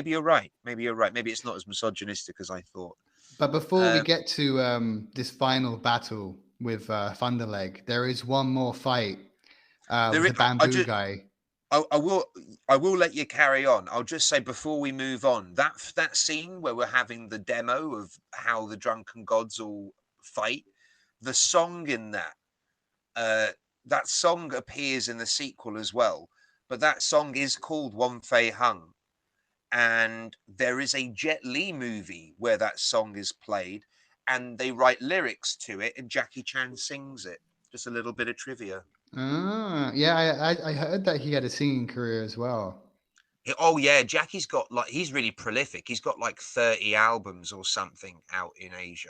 you're right. Maybe you're right. Maybe it's not as misogynistic as I thought. But before we Um, get to this final battle with Thunderleg, there is one more fight with there is, the I bamboo just guy. I will let you carry on. I'll just say before we move on, that scene where we're having the demo of how the drunken gods all fight, the song in that, uh, that song appears in the sequel as well, but that song is called One Fei Hung, and there is a Jet Li movie where that song is played, and they write lyrics to it, and Jackie Chan sings it. Just a little bit of trivia. Ah, yeah, I heard that he had a singing career as well. Oh yeah, Jackie's got like he's really prolific. He's got like 30 albums or something out in Asia.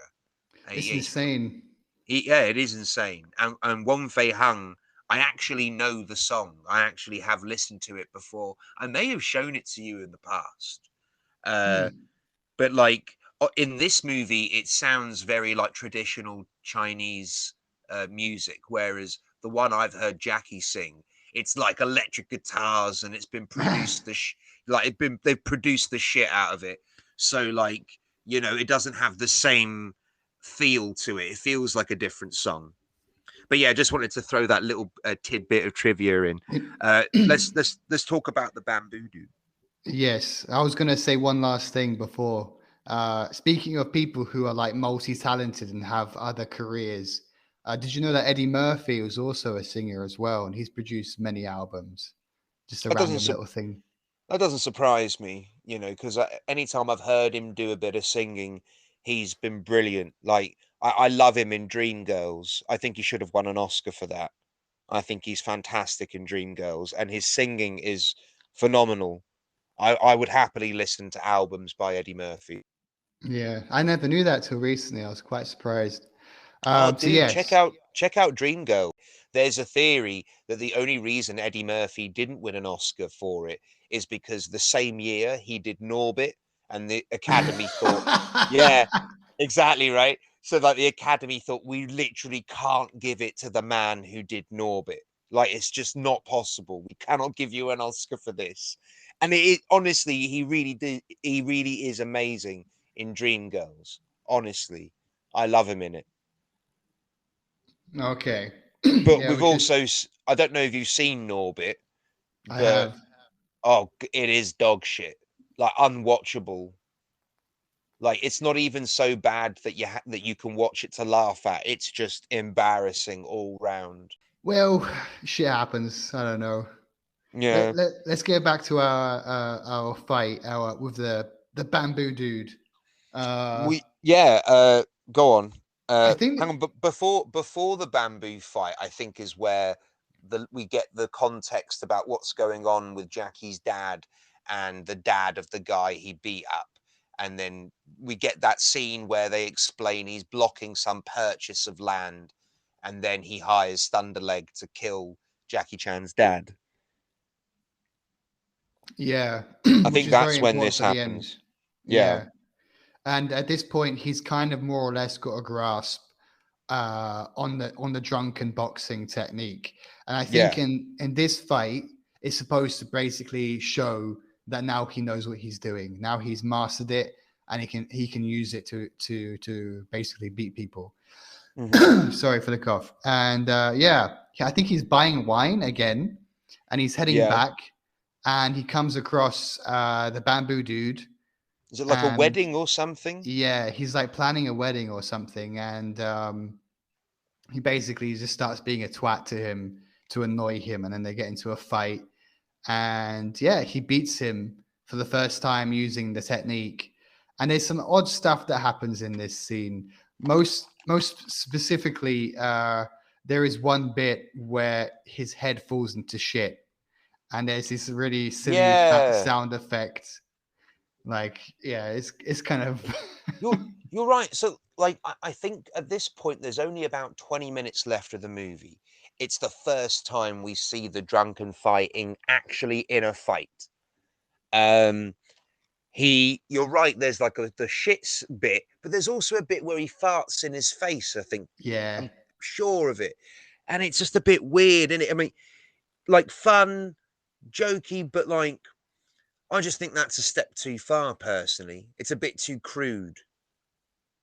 It's He's insane. yeah, it is insane. And Wong Fei Hung, I actually know the song. I actually have listened to it before. I may have shown it to you in the past. Uh, Hmm. but like in this movie, it sounds very like traditional Chinese music, whereas the one I've heard Jackie sing, it's like electric guitars, and it's been produced like they've produced the shit out of it. So like it doesn't have the same feel to it. It feels like a different song. But yeah, I just wanted to throw that little tidbit of trivia in. Let's talk about the bamboo dude. Yes, I was gonna say one last thing before. Speaking of people who are like multi-talented and have other careers, did you know that Eddie Murphy was also a singer as well, and he's produced many albums? Just a That doesn't random little thing. That doesn't surprise me, because anytime I've heard him do a bit of singing, he's been brilliant. Like I love him in Dreamgirls. I think he should have won an Oscar for that. I think he's fantastic in Dreamgirls, and his singing is phenomenal. I would happily listen to albums by Eddie Murphy. Yeah, I never knew that till recently. I was quite surprised. Oh, So dude, check yes, out check out Dreamgirls. There's a theory that the only reason Eddie Murphy didn't win an Oscar for it is because the same year he did Norbit, and the Academy thought, yeah, exactly right. So like the Academy thought we literally can't give it to the man who did Norbit. Like it's just not possible. We cannot give you an Oscar for this. And honestly, he really did. He really is amazing in Dreamgirls. Honestly, I love him in it. okay, But yeah, we've because also, I don't know if you've seen Norbit, I but have. oh, it is dog shit. Like unwatchable. Like it's not even so bad that that you can watch it to laugh at. It's just embarrassing all round. Well, shit happens. I don't know. Yeah. Let's get back to our fight our with the bamboo dude. Uh, Go on. I think Hang on, but before the bamboo fight, I think is where we get the context about what's going on with Jackie's dad and the dad of the guy he beat up. And then we get that scene where they explain he's blocking some purchase of land, and then he hires Thunderleg to kill Jackie Chan's dad. yeah, I which think is very that's when important this for the end. happens. Yeah. Yeah, and at this point, he's kind of more or less got a grasp on the drunken boxing technique, and I think Yeah. in this fight, it's supposed to basically show that now he knows what he's doing. Now he's mastered it, and he can use it to basically beat people. Hmm. Sorry for the cough. And yeah, I think he's buying wine again, and he's heading Yeah. back, and he comes across the bamboo dude, Is it like a and wedding or something? yeah, he's like planning a wedding or something, and he basically just starts being a twat to him to annoy him, and then they get into a fight, and yeah, he beats him for the first time using the technique. And there's some odd stuff that happens in this scene. Most specifically, there is one bit where his head falls into shit, and there's this really silly Yeah. sound effect. Like, yeah, it's kind of You're you're right. So like I think at this point there's only about 20 minutes left of the movie. It's the first time we see the drunken fighting actually in a fight. Um you're right, there's like the shits bit, but there's also a bit where he farts in his face, I think. yeah. I'm sure of it. And it's just a bit weird, isn't it? I mean, like fun, jokey, but like I just think that's a step too far personally. It's a bit too crude.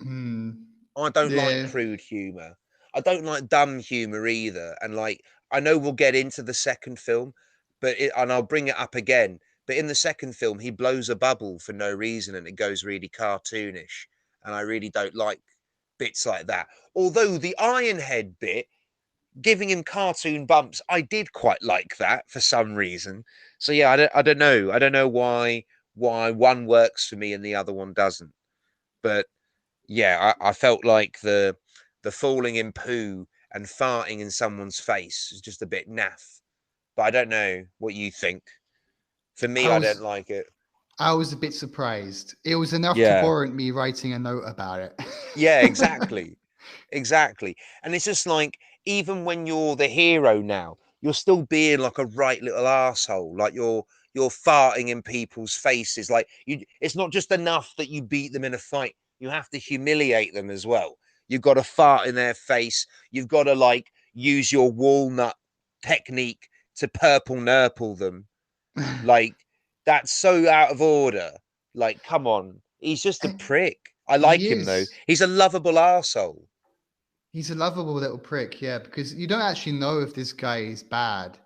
Hmm. I don't like Yeah. crude humor. I don't like dumb humor either. And like, I know we'll get into the second film, and I'll bring it up again. But in the second film, he blows a bubble for no reason, and it goes really cartoonish. And I really don't like bits like that. Although the Ironhead bit, giving him cartoon bumps, I did quite like that for some reason. So yeah, I don't know. I don't know why one works for me and the other one doesn't. But yeah, I felt like the falling in poo and farting in someone's face is just a bit naff. But I don't know what you think. For me, I I don't was like it. I was a bit surprised. It was enough to Yeah. warrant me writing a note about it. Yeah, exactly. Exactly. And it's just like, even when you're the hero now, you're still being like a right little asshole. Like you're farting in people's faces. Like you, it's not just enough that you beat them in a fight. You have to humiliate them as well. You've got to fart in their face. You've got to like use your walnut technique to purple nurple them. Like that's so out of order. Like, come on. He's just a prick. I He like him though. is. He's a lovable arsehole. He's a lovable little prick, yeah, because you don't actually know if this guy is bad.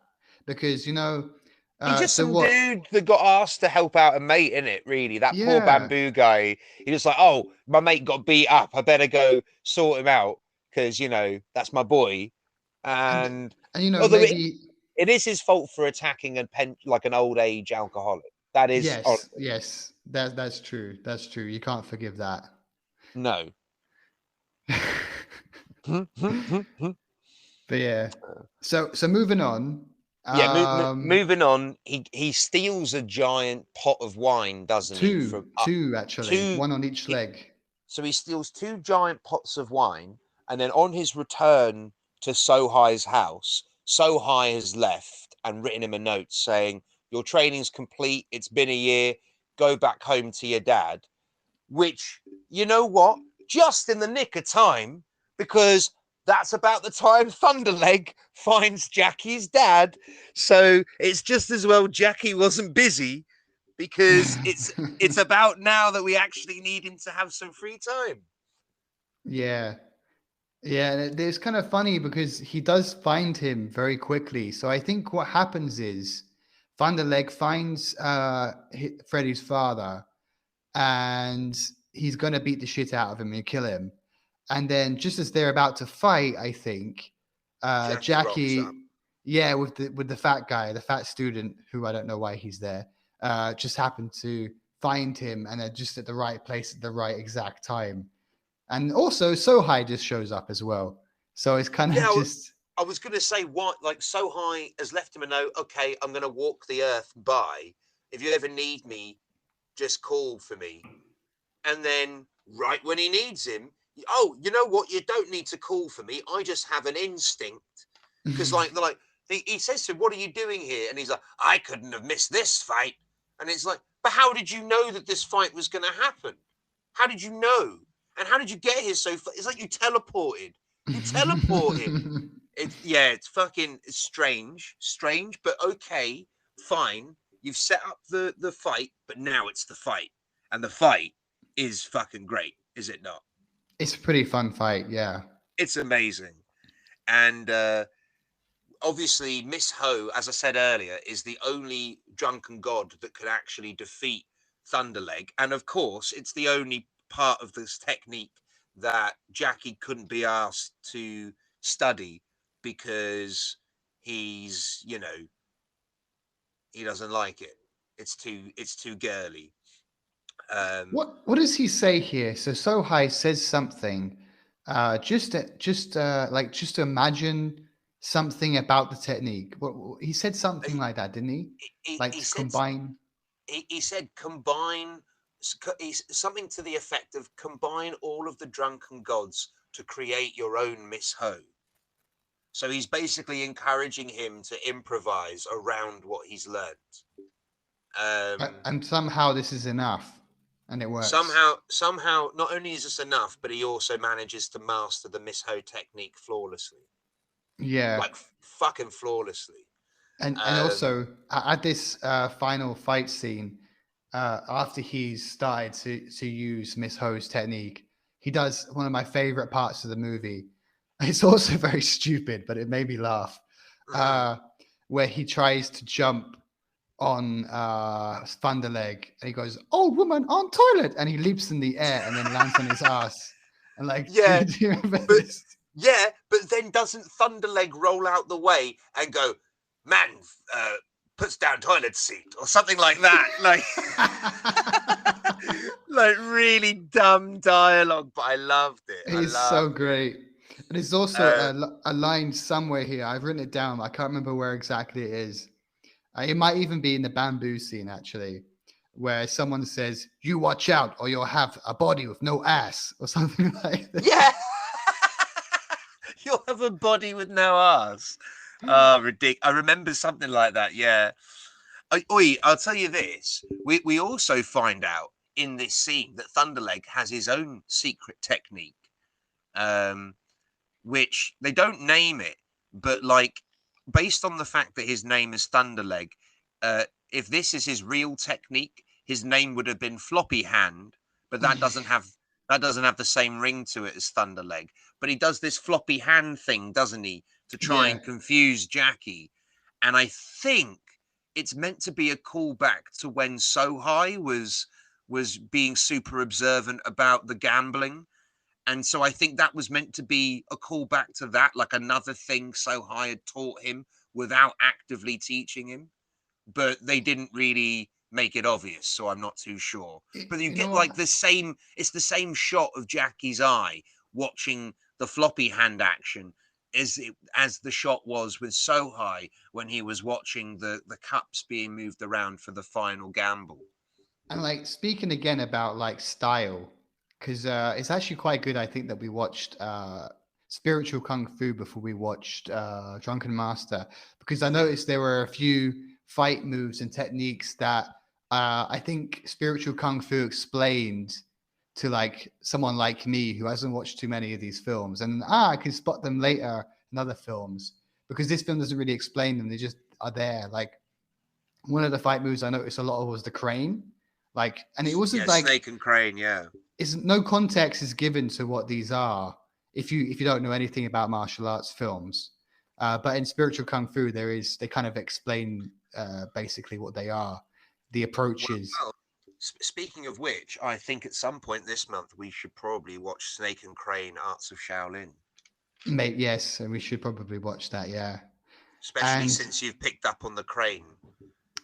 Because, He's just so some what? dude that got asked to help out a mate in it, really. That poor Yeah. bamboo guy. He was like, oh, my mate got beat up. I better go sort him out because, that's my boy. And, And although maybe, it is his fault for attacking like an old age alcoholic. That is on yes, yes, that's true. That's true. You can't forgive that. no. But yeah. So moving on. Yeah, Um, moving on. He steals a giant pot of wine, doesn't he? From two actually, two. one on each He, leg. so he steals two giant pots of wine, and then on his return to Sohai's house, Sohai has left and written him a note saying, "Your training's complete. It's been a year. Go back home to your dad." Which, you know what? Just in the nick of time, because that's about the time Thunderleg finds Jackie's dad. So it's just as well Jackie wasn't busy, because it's about now that we actually need him to have some free time. Yeah. Yeah, and it's kind of funny because he does find him very quickly. So I think what happens is Van der Leg finds Freddy's father, and he's going to beat the shit out of him and kill him. And then just as they're about to fight, I think Jackie rocks up. Jackie, yeah, with the fat guy, the fat student, who I don't know why he's there, just happened to find him, and they're just at the right place at the right exact time. And also Sohai just shows up as well. So it's kind of Yeah, just I was going to say, what, like, Sohai has left him a note. Okay, I'm going to walk the earth by. If you ever need me, just call for me. And then right when he needs him, oh, you know what? You don't need to call for me. I just have an instinct. Because he says to him, "What are you doing here?" And he's like, "I couldn't have missed this fight." And it's like, but how did you know that this fight was going to happen? How did you know? And how did you get here so far? It's like you teleported. You teleported. It's fucking strange, but okay, fine. You've set up the fight, but now it's the fight, and the fight is fucking great, is it not? it's a pretty fun fight, yeah. It's amazing, and obviously Miss Ho, as I said earlier, is the only drunken god that could actually defeat Thunderleg, and of course, it's the only part of this technique that Jackie couldn't be asked to study because he's, he doesn't like it. It's too girly. Um, What does he say here? So Sohai says something. Just to imagine something about the technique. He said something he, like that, didn't he? he, Like he to said combine. he said combine something to the effect of combine all of the drunken gods to create your own Miss Ho. So he's basically encouraging him to improvise around what he's learned. Um, And somehow this is enough, and it works. somehow, not only is this enough, but he also manages to master the Miss Ho technique flawlessly, Yeah, like fucking flawlessly. and Um, also at this final fight scene, after he's started to use Miss Ho's technique, he does one of my favorite parts of the movie. It's also very stupid, but it made me laugh. Uh, where he tries to jump on Thunderleg, and he goes, "Old woman on toilet," and he leaps in the air and then lands on his ass, And like, do Yeah, you remember but this? yeah, but then doesn't Thunderleg roll out the way and go, man, puts down toilet seat or something like that? Like, like really dumb dialogue, but I loved it. I He's so loved it. great. And there's also a line somewhere here. I've written it down. I can't remember where exactly it is. It might even be in the bamboo scene, actually, where someone says, "You watch out, or you'll have a body with no ass," or something like that. Yeah. You'll have a body with no ass. Oh, ridiculous. I remember something like that. Yeah. Oi, I'll tell you this. We also find out in this scene that Thunderleg has his own secret technique, um, which they don't name it, but like based on the fact that his name is Thunderleg, if this is his real technique, his name would have been Floppy Hand, but that doesn't have the same ring to it as Thunderleg. But he does this floppy hand thing, doesn't he, to try Yeah, and confuse Jackie. And I think it's meant to be a callback to when So High was being super observant about the gambling. And so I think that was meant to be a callback to that, like another thing So High had taught him without actively teaching him. But they didn't really make it obvious, so I'm not too sure. But you you know get what? like it's the same shot of Jackie's eye watching the floppy hand action as the shot was with So High when he was watching the cups being moved around for the final gamble. And like speaking again about like style, because it's actually quite good. I think that we watched Spiritual Kung Fu before we watched Drunken Master, because I Mm. noticed there were a few fight moves and techniques that I think Spiritual Kung Fu explained to like someone like me who hasn't watched too many of these films, and I can spot them later in other films because this film doesn't really explain them; they just are there. Like one of the fight moves I noticed a lot of was the crane. Like, and it wasn't Yeah, like Snake and Crane. Yeah. is no context is given to what these are if you don't know anything about martial arts films. But in spiritual kung fu, they kind of explain basically what they are, the approaches. Well, speaking of which, I think at some point this month we should probably watch Snake and Crane: Arts of Shaolin, Mate, yes, and we should probably watch that. Yeah, especially and since you've picked up on the crane.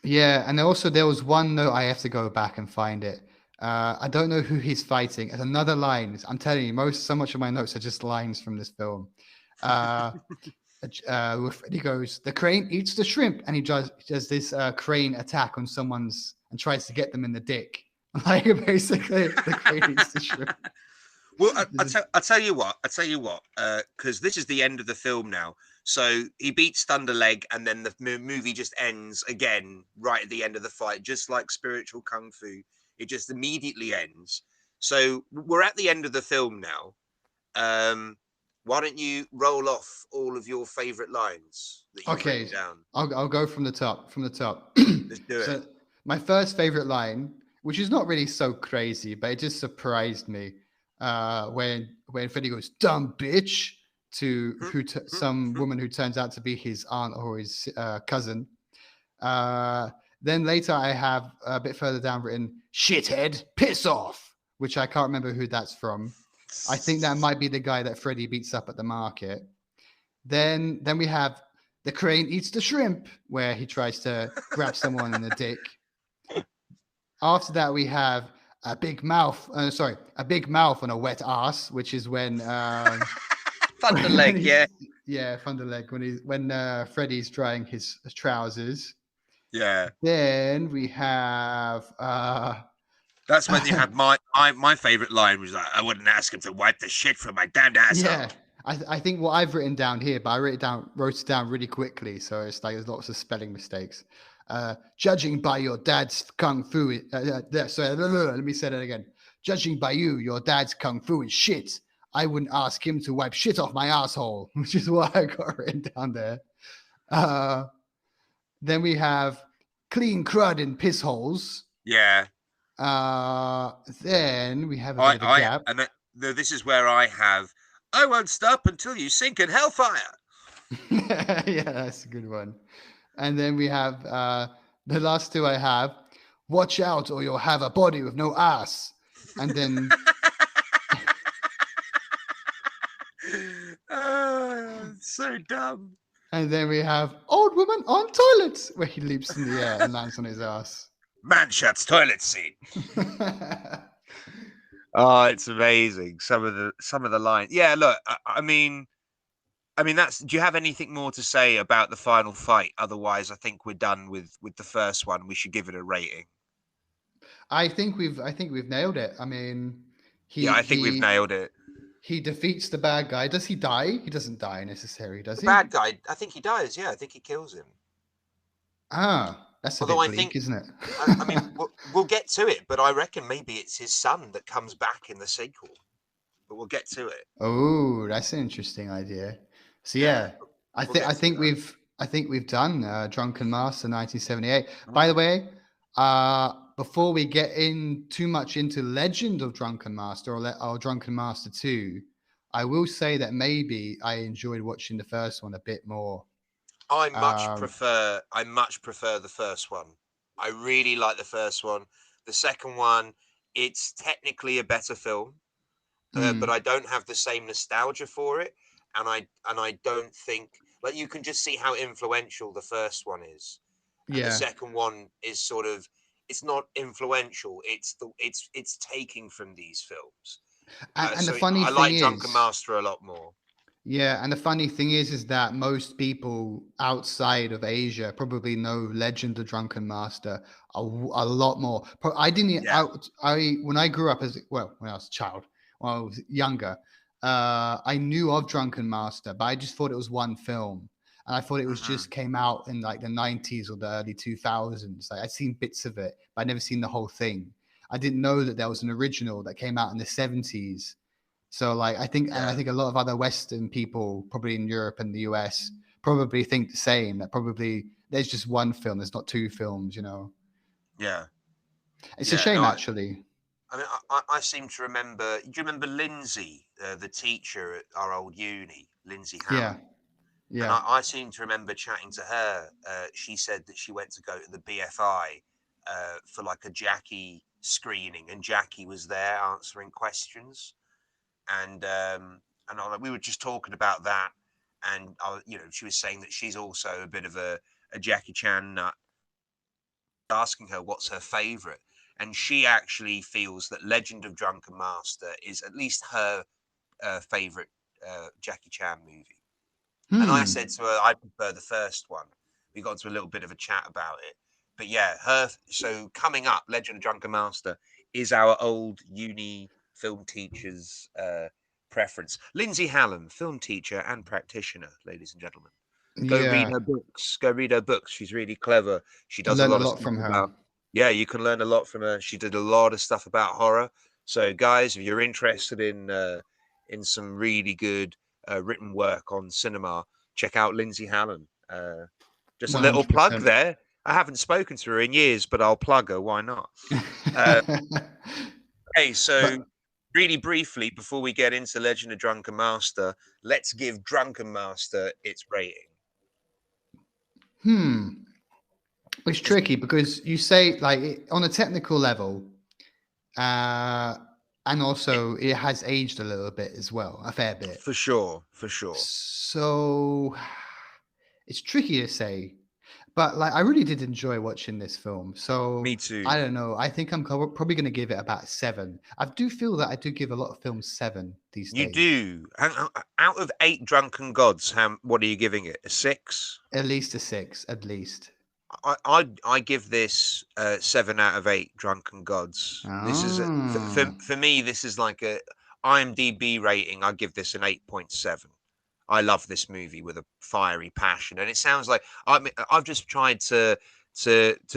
yeah, and also there was one note I have to go back and find it. I don't know who he's fighting. It's another line. I'm telling you, so much of my notes are just lines from this film. Uh, he goes, the crane eats the shrimp, and he does this crane attack on someone's and tries to get them in the dick. Like basically, the crane eats the shrimp. Well, I tell you what, because this is the end of the film now. So he beats Thunderleg, and then the movie just ends again right at the end of the fight, just like Spiritual Kung Fu. It just immediately ends. So we're at the end of the film now. Um, why don't you roll off all of your favorite lines that you've Okay, written down? I'll go from the top. From the top. Let's do it. So my first favorite line, which is not really so crazy, but it just surprised me, when Freddy goes "dumb bitch" to some woman who turns out to be his aunt or his cousin. Uh, then later I have a bit further down written "shithead, piss off," which I can't remember who that's from. I think that might be the guy that Freddy beats up at the market. Then we have the crane eats the shrimp, where he tries to grab someone in the dick. After that, we have a big mouth. Sorry, a big mouth on a wet ass, which is when when Thunderleg, yeah, he's yeah, Thunderleg when Freddy's drying his trousers. yeah. Then we have That's when you had my favorite line was like, "I wouldn't ask him to wipe the shit from my damned yeah. asshole." I think what I've written down here, but I wrote it down really quickly, so it's like there's lots of spelling mistakes. Judging by your dad's kung fu, sorry, let me say that again. Judging by your dad's kung fu is shit. I wouldn't ask him to wipe shit off my asshole, which is what I got written down there. Uh, then we have clean crud in piss holes. Yeah, Then we have a bit of a gap. and this is where I have. I won't stop until you sink in hellfire. Yeah, that's a good one. And then we have the last two I have. Watch out, or you'll have a body with no ass. And then so dumb. And then we have old woman on toilets, where he leaps in the air and lands on his ass. Man shuts toilet seat. Oh, it's amazing. Some of the lines. Yeah, look, I mean that's. Do you have anything more to say about the final fight? Otherwise, I think we're done with the first one. We should give it a rating. I think we've nailed it. I mean, Yeah, he I think we've he nailed it. he defeats the bad guy. Does he die? He doesn't die necessarily, does The he? bad guy, I think he dies. Yeah, I think he kills him. Ah, that's a Although bit I bleak, think, isn't it? I mean, we'll get to it, but I reckon maybe it's his son that comes back in the sequel. But we'll get to it. Oh, that's an interesting idea. So Yeah, yeah, we'll get to that. I think we've done Drunken Master 1978. By the Mm. way, before we get in too much into Legend of Drunken Master or Drunken Master 2, I will say that maybe I enjoyed watching the first one a bit more. Um, I much prefer the first one. I really like the first one. The second one, it's technically a better film, but mm, I don't have the same nostalgia for it, and I don't think, like, you can just see how influential the first one is, and the yeah, second one is sort of, it's not influential. It's taking from these films. and the So funny I thing like Drunken is, Master a lot more. yeah, and the funny thing is that most people outside of Asia probably know Legend of Drunken Master a lot more. I didn't. Yeah. I when I grew up when I was a child, when I was younger, I knew of Drunken Master, but I just thought it was one film, and I thought it was Hmm. just came out in like the 90s or the early 2000s. Like I'd seen bits of it, but I'd never seen the whole thing. I didn't know that there was an original that came out in the 70s. So like I Yeah. think a lot of other Western people, probably in Europe and the US, probably think the same. That probably there's just one film. There's not two films. You know, Yeah. it's a Yeah. No, shame actually. I mean, I seem to remember. Do you remember Lindsay, the teacher at our old uni, Lindsay Yeah, Hallam? And yeah. I seem to remember chatting to her. She said that she went to go to the BFI for like a Jackie screening, and Jackie was there answering questions. And we were just talking about that, and she was saying that she's also a bit of a Jackie Chan nut. Asking her what's her favorite, and she actually feels that Legend of Drunken Master is at least her favorite Jackie Chan movie. And I Hmm. said to her, I prefer the first one. We got to a little bit of a chat about it. But yeah, her. So coming up, Legend of Drunken Master is our old uni film teacher's preference. Lindsay Hallam, film teacher and practitioner, ladies and gentlemen. Go read Yeah, her books. Go read her books. She's really clever. She I does a learned a lot of lot stuff from her. about. Yeah, you can learn a lot from her. She did a lot of stuff about horror. So, guys, if you're interested in some really good written work on cinema, check out Lindsay Hallam. Just a One little hundred plug percent. there. I haven't spoken to her in years, but I'll plug her. Why not? Uh, okay, so But really briefly, before we get into Legend of Drunken Master, let's give Drunken Master its rating. hmm, it's It's tricky because you say on a technical level, uh, and it, also it has aged a little bit as well, a fair bit. for sure, for sure. So it's tricky to say, but like I really did enjoy watching this film. So Me too. I don't know. I think I'm probably going to give it about 7. I do feel that I do give a lot of films 7 these You days. do. Out of 8 drunken gods, what are you giving it? A 6? At least a 6, at least. I give this 7 out of 8 drunken gods. This is Oh, for me. This is like a IMDb rating. I give this an 8.7. I love this movie with a fiery passion, and it sounds like I've just tried to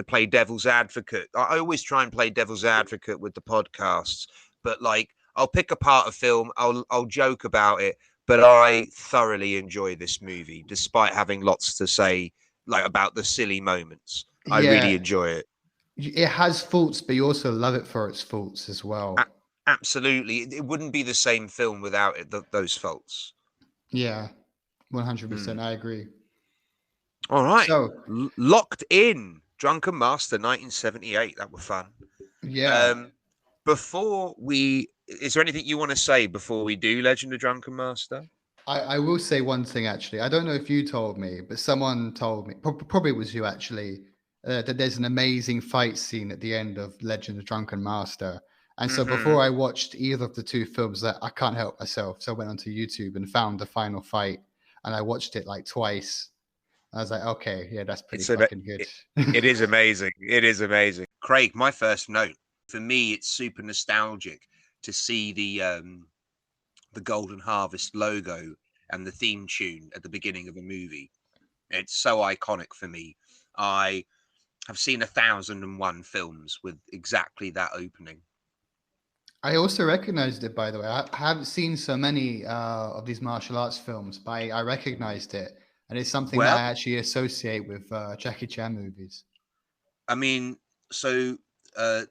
play devil's advocate. I always try and play devil's advocate with the podcasts, but like I'll pick apart a film, I'll joke about it, but I thoroughly enjoy this movie, despite having lots to say like about the silly moments. I really yeah. enjoy it. It has faults, but you also love it for its faults as A- well. Absolutely, it wouldn't be the same film without those faults. Yeah, 100%. Mm. I agree. All right, So, locked in. Drunken Master 1978. That were fun. yeah. Um, is there anything you want to say before we do Legend of Drunken Master? I will say one thing actually. I don't know if you told me, but someone told me, probably it was you actually, that there's an amazing fight scene at the end of Legend of Drunken Master. And so Hmm. before I watched either of the two films, that I can't help myself. So I went onto YouTube and found the final fight, and I watched it like twice. I was like, okay, yeah, that's pretty It's a fucking good. it, it is amazing. It is amazing. Craig, my first note, for me, it's super nostalgic to see the Golden Harvest logo and the theme tune at the beginning of a movie. It's so iconic for me. I have seen 1,001 films with exactly that opening. I also recognized it, by the way. I haven't seen so many of these martial arts films, but I recognized it. And it's something that Well, I actually associate with Jackie Chan movies. I mean, so uh,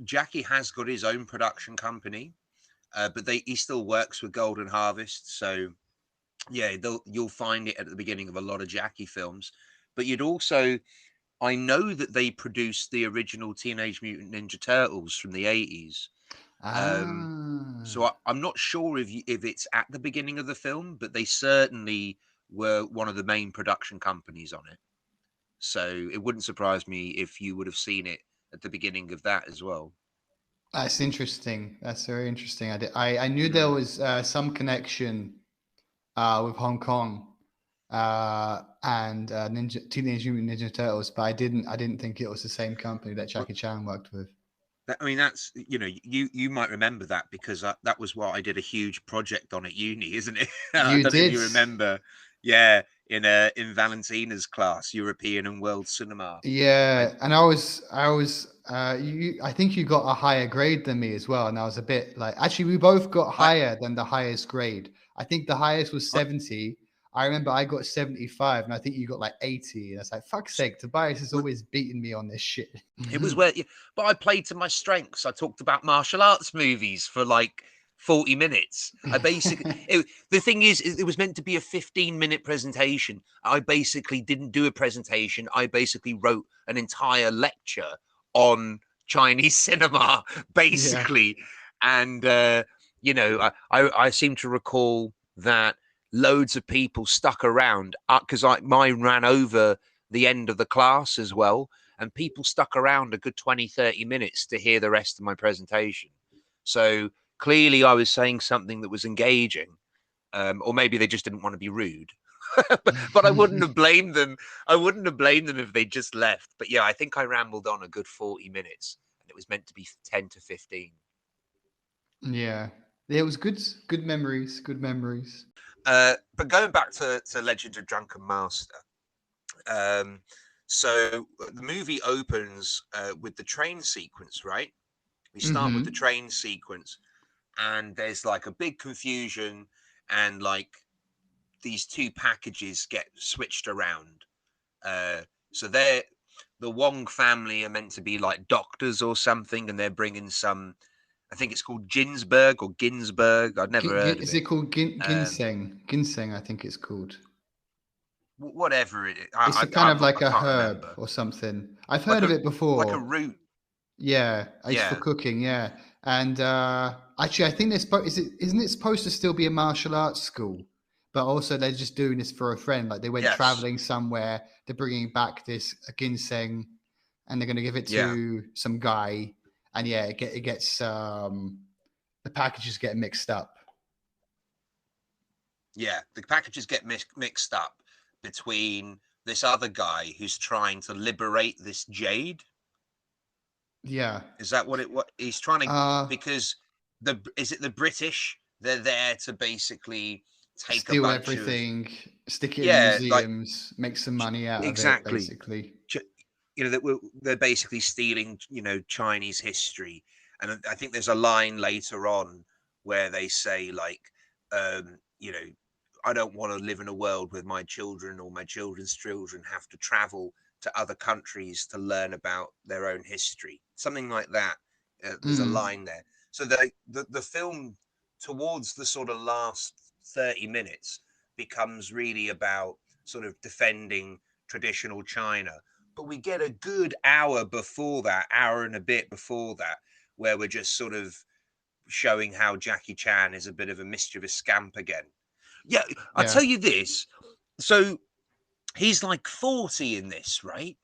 Jackie has got his own production company, but he still works with Golden Harvest. So yeah, you'll find it at the beginning of a lot of Jackie films. But you'd also, I know that they produced the original Teenage Mutant Ninja Turtles from the 80s. Um, so Ah, I'm not sure if it's at the beginning of the film, but they certainly were one of the main production companies on it. So it wouldn't surprise me if you would have seen it at the beginning of that as well. that's interesting. That's very interesting. I knew there Mm. was some connection with Hong Kong and Teenage Mutant Ninja Turtles, but I didn't think it was the same company that Well, Jackie Chan worked with. I mean, that's you might remember that because that was what I did a huge project on at uni, isn't it? I You don't know if did. you remember. Yeah, in Valentina's class, European and World Cinema. I Yeah, and I think you got a higher grade than me as well, and I was a bit like, actually, we both got I higher than the highest grade. I think the highest was I 70. I remember I got 75, and I think you got like 80. And it's like, fuck's sake, Tobias is well, always beating me on this shit. it was where, but I played to my strengths. I talked about martial arts movies for like 40 minutes. The thing is, it was meant to be a 15-minute presentation. I basically didn't do a presentation. I basically wrote an entire lecture on Chinese cinema, Yeah. basically. And, I seem to recall that loads of people stuck around because mine ran over the end of the class as well, and people stuck around a good 20, 30 minutes to hear the rest of my presentation. So clearly I was saying something that was engaging, or maybe they just didn't want to be rude. But I wouldn't have blamed them. I wouldn't have blamed them if they just left. But yeah, I think I rambled on a good 40 minutes, and it was meant to be 10 to 15. Yeah. It was good, good memories, good memories. But going back to Legend of Drunken Master, um, so the movie opens with the train sequence, right? We start with the Hmm. train sequence, and there's like a big confusion, and like these two packages get switched around. Uh, so the Wong family are meant to be like doctors or something, and they're bringing some. I think it's called Ginsberg or Ginsberg. I'd never heard of Is it. it called Um, ginseng? Ginseng, I think it's called. whatever it is, It's a kind of I'm not. like I a can't herb remember. or something. I've heard Like of a it like a before. root. Yeah, it's for Yeah, cooking. Yeah, and actually, I think isn't it supposed to still be a martial arts school? But also, they're just doing this for a friend. Like they went yes, traveling somewhere. They're bringing back this ginseng, and they're going to give it yeah, to some guy. And yeah, it gets the packages get mixed up. yeah. The packages get mixed up between this other guy who's trying to liberate this jade. Yeah. Is that what he's trying to? Uh, Because is it the British? They're there to basically take a Steal bunch of, everything, stick it in yeah, like museums, make some money out of it, exactly. basically. They're basically stealing Chinese history, and I think there's a line later on where they say like, um, you know, I don't want to live in a world where my children or my children's children have to travel to other countries to learn about their own history, something like that. There's a Mm. line there. So the film towards the sort of last 30 minutes becomes really about sort of defending traditional China, but we get a good hour before that, hour and a bit before that, where we're just sort of showing how Jackie Chan is a bit of a mischievous scamp again. Yeah, I'll Yeah. tell you this. So he's like 40 in this, right?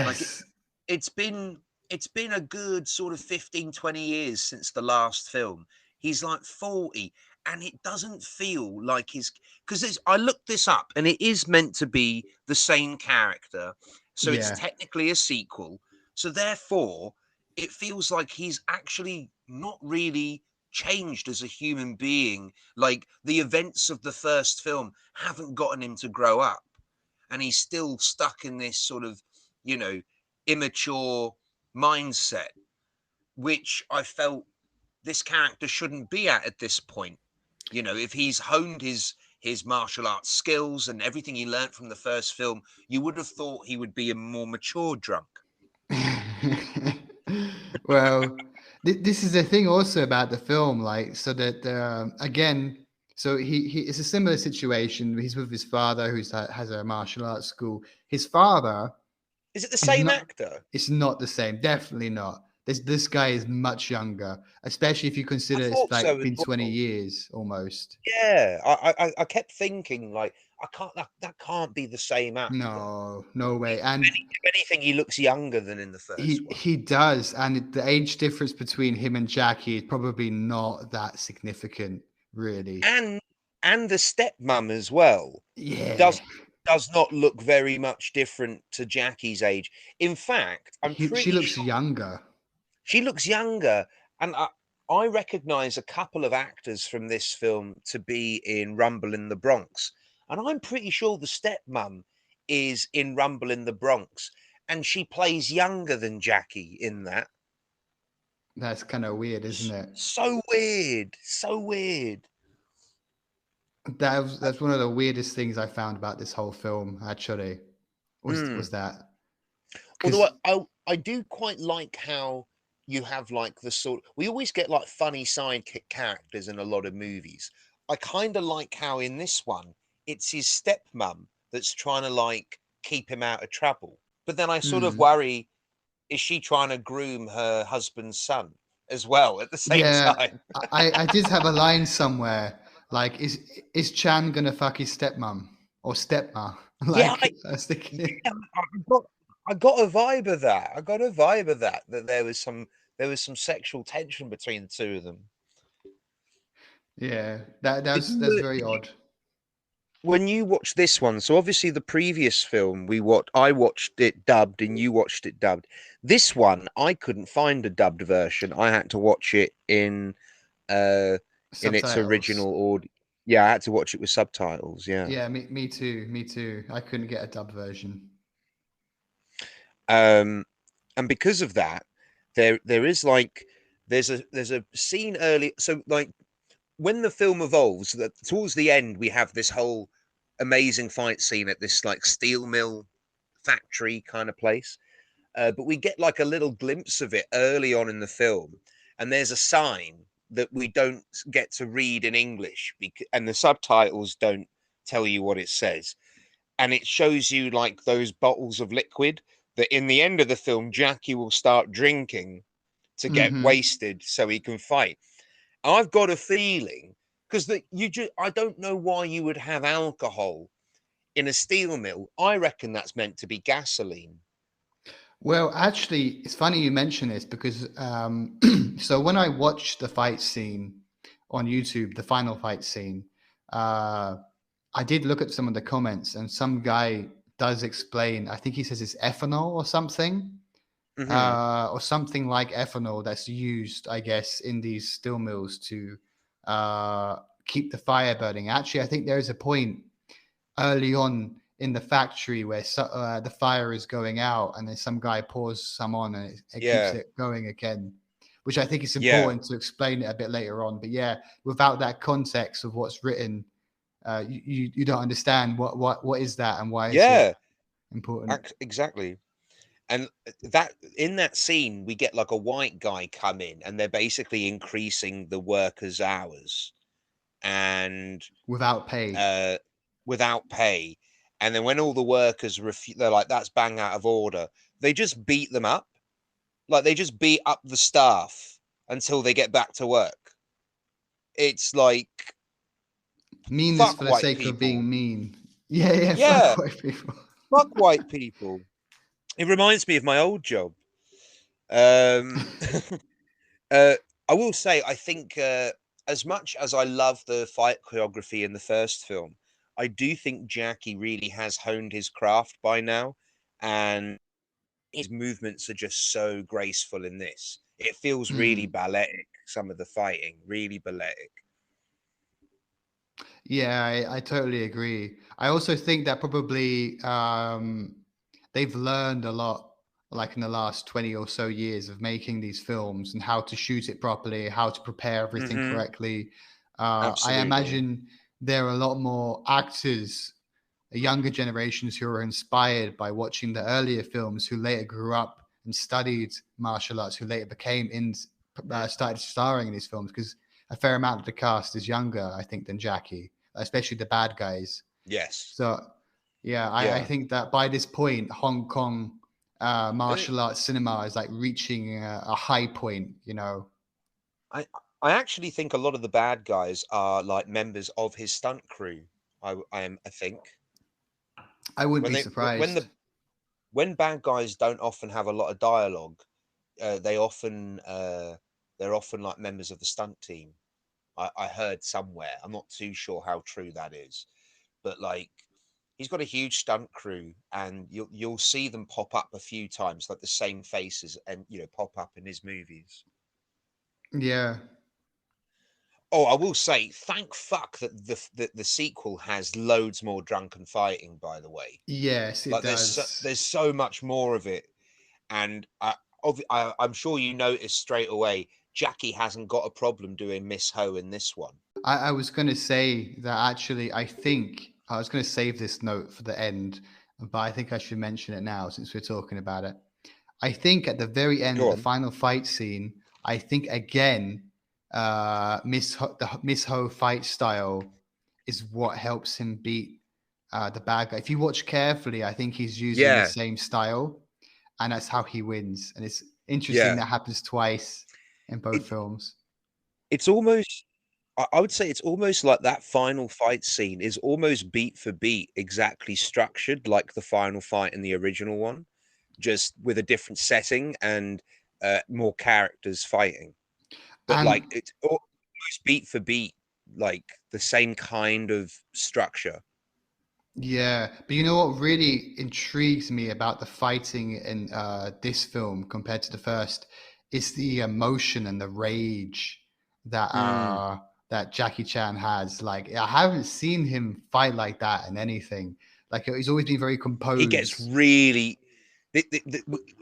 Like Yes. it's been it's been a good sort of 15, 20 years since the last film. He's like 40 and it doesn't feel like his because I looked this up and it is meant to be the same character. So it's Yeah. technically a sequel. So therefore, it feels like he's actually not really changed as a human being. Like the events of the first film haven't gotten him to grow up and he's still stuck in this sort of, you know, immature mindset, which I felt this character shouldn't be at this point. You know, if he's honed his martial arts skills and everything he learned from the first film, you would have thought he would be a more mature drunk. Well, this is the thing also about the film, like, so that again, so he it's a similar situation. He's with his father, has a martial arts school. His father Is it the is same not. actor? It's not the same. Definitely not. This guy is much younger, especially if you I consider it's thought like so as been 20 well. years almost. Yeah, I kept thinking like I can't that can't be the same actor. No, no way. And If anything, he looks younger than in the first one. he does, and the age difference between him and Jackie is probably not that significant, really. and and the stepmom as well Yeah, does does not look very much different to Jackie's age. In fact, I'm she pretty looks sure younger. she looks younger, and I recognise a couple of actors from this film to be in Rumble in the Bronx, and I'm pretty sure the stepmom is in Rumble in the Bronx, and she plays younger than Jackie in that. That's kind of weird, isn't it? So weird, so weird. That's one of the weirdest things I found about this whole film. Actually, was Mm. that Although because I do quite like how you have like the sort we always get like funny sidekick characters in a lot of movies. I kind of like how in this one it's his stepmom that's trying to like keep him out of trouble. But then I sort of worry, is she trying to groom her husband's son as well at the same yeah, time? I did have a line somewhere like is Chan gonna fuck his stepmom or stepma? Yeah, Like I was thinking, yeah, I got a vibe of that. I got a vibe of that there was some sexual tension between the two of them. yeah, Did that's you, very odd. when you watched this one, so obviously the previous film I watched it dubbed and you watched it dubbed. This one I couldn't find a dubbed version. I had to watch it uh in its Subtitles. original audio. Yeah, I had to watch it with subtitles, yeah. Yeah, me too. Me too. I couldn't get a dub version. Um and because of that, there is like there's a scene early so like when the film evolves that towards the end we have this whole amazing fight scene at this like steel mill factory kind of place. But we get like a little glimpse of it early on in the film, and there's a sign that we don't get to read in English, and the subtitles don't tell you what it says, and it shows you like those bottles of liquid that in the end of the film Jackie will start drinking to get Mm-hmm. wasted so he can fight. I've got a feeling because that you just I don't know why you would have alcohol in a steel mill. I reckon that's meant to be gasoline. Well, actually, it's funny you mention this because so when I watched the fight scene on YouTube, the final fight scene, uh, I did look at some of the comments, and some guy does explain. I think he says it's ethanol Hmm. or something like ethanol that's used, I guess, in these steel mills to keep the fire burning. Actually, I think there is a point early on in the factory where the fire is going out and then some guy pours some on and it keeps Yeah, it going again, which I think is yeah, important to explain it a bit later on. But yeah, without that context of what's written, you don't understand what is that and why is it yeah. important. Exactly. And that in that scene, we get like a white guy come in, and they're basically increasing the workers' hours and Without pay. uh, without pay. And then when all the workers they're like, "That's bang out of order." They just beat them up. Like they just beat up the staff until they get back to work. It's like Meanness for Fuck the white sake of people. being mean. Yeah, yeah, fuck Yeah, white people. fuck white people. It reminds me of my old job. Um, uh, I will say, I think as much as I love the fight choreography in the first film, I do think Jackie really has honed his craft by now, and his movements are just so graceful in this. It feels really Hmm. balletic. Some of the fighting, really balletic. Yeah, I totally agree. I also think that probably they've learned a lot, like in the last 20 or so years of making these films and how to shoot it properly, how to prepare everything Hmm. correctly. I Absolutely. imagine there are a lot more actors, younger generations who are inspired by watching the earlier films, who later grew up and studied martial arts, who later became in, Mm. started starring in these films, because a fair amount of the cast is younger, I think, than Jackie, especially the bad guys. Yes. So, yeah, I Yeah. think that by this point, Hong Kong Uh, martial arts cinema is like reaching a high point. I I actually think a lot of the bad guys are like members of his stunt crew. I think I wouldn't when be they when surprised. the when bad guys don't often have a lot of dialogue, they often they're often like members of the stunt team. I heard somewhere. I'm not too sure how true that is, but like he's got a huge stunt crew, and you'll see them pop up a few times, like the same faces, and pop up in his movies. Yeah. Oh, I will say, thank fuck that the sequel has loads more drunken fighting. By the way, Yes, it like does. there's so much more of it, and I'm sure you noticed straight away. Jackie hasn't got a problem doing Miss Ho in this one. I was going to say that actually, I think I was going to save this note for the end, but I think I should mention it now since we're talking about it. I think at the very end, Go the on. final fight scene, I think again, the Miss Ho fight style is what helps him beat the bad guy. If you watch carefully, I think he's using the Yeah, same style, and that's how he wins. And it's interesting yeah. that happens twice in both It films. it's almost I would say it's almost like that final fight scene is almost beat for beat exactly structured like the final fight in the original one, just with a different setting and more characters fighting. But like And it's almost beat for beat, like the same kind of structure. yeah, but you know what really intrigues me about the fighting in this film compared to the first is the emotion and the rage that Mm. that Jackie Chan has. Like I haven't seen him fight like that in anything. Like he's always been very He gets composed. really.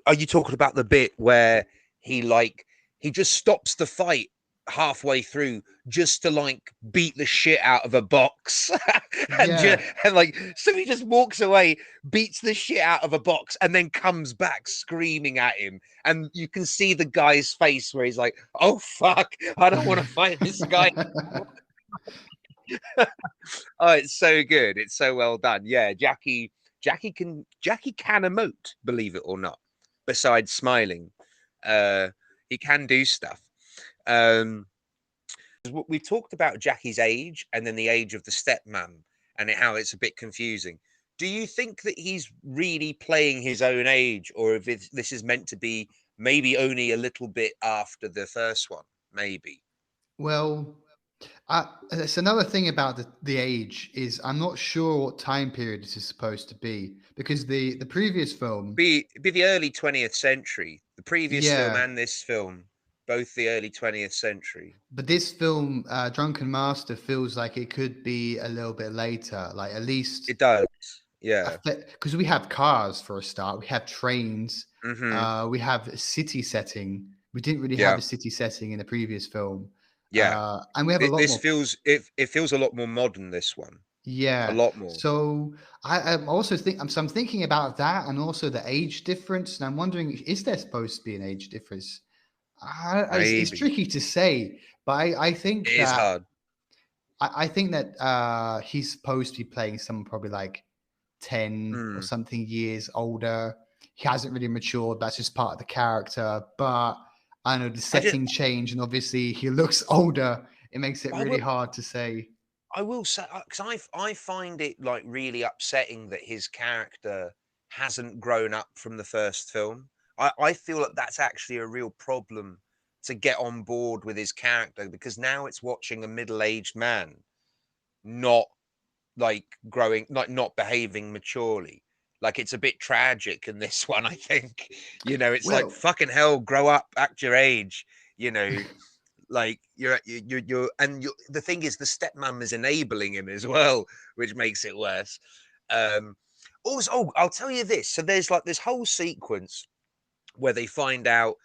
Are you talking about the bit where he like he just stops the fight halfway through just to like beat the shit out of a box Yeah. and like so he just walks away, beats the shit out of a box, and then comes back screaming at him, and you can see the guy's face where he's like, oh fuck, I don't want to fight this guy. Oh, it's so good. It's so well done. Yeah, Jackie can emote, believe it or not. Besides smiling, uh, he can do stuff. Um, we've talked about Jackie's age and then the age of the stepmom and how it's a bit confusing. Do you think that he's really playing his own age, or if this is meant to be maybe only a little bit after the first one? Maybe. Well, it's another thing about the age is I'm not sure what time period this is supposed to be because the previous film, Be the early 20th century. The previous film yeah, and this film, both the early 20th century. but this film, Drunken Master, feels like it could be a little bit later, like at least It does. Yeah. because we have cars for a start, we have trains, Hmm. we have a city setting. We didn't really have Yeah. a city setting in the previous film, Yeah. and we have a lot This more. feels it feels a lot more modern, this one. A Yeah. lot more. So I'm also I'm thinking about that and also the age difference. And I'm wondering, is there supposed to be an age difference? It's Maybe. tricky to say, but I think It is that hard. I think that he's supposed to be playing someone probably like 10 or Mm. something years older. He hasn't really matured. That's just part of the character. But I know the I just setting change, and obviously he looks older. It makes it I really will hard to say. I will say, because I find it like really upsetting that his character hasn't grown up from the first film. I feel that that's actually a real problem to get on board with his character, because now it's watching a middle-aged man not like growing, like not behaving maturely. Like it's a bit tragic in this one, I think. It's like Well, fucking hell, grow up, act your age, you know, like the thing is the stepmom is enabling him as well, which makes it worse. Also, I'll tell you this. So there's like this whole sequence where they find out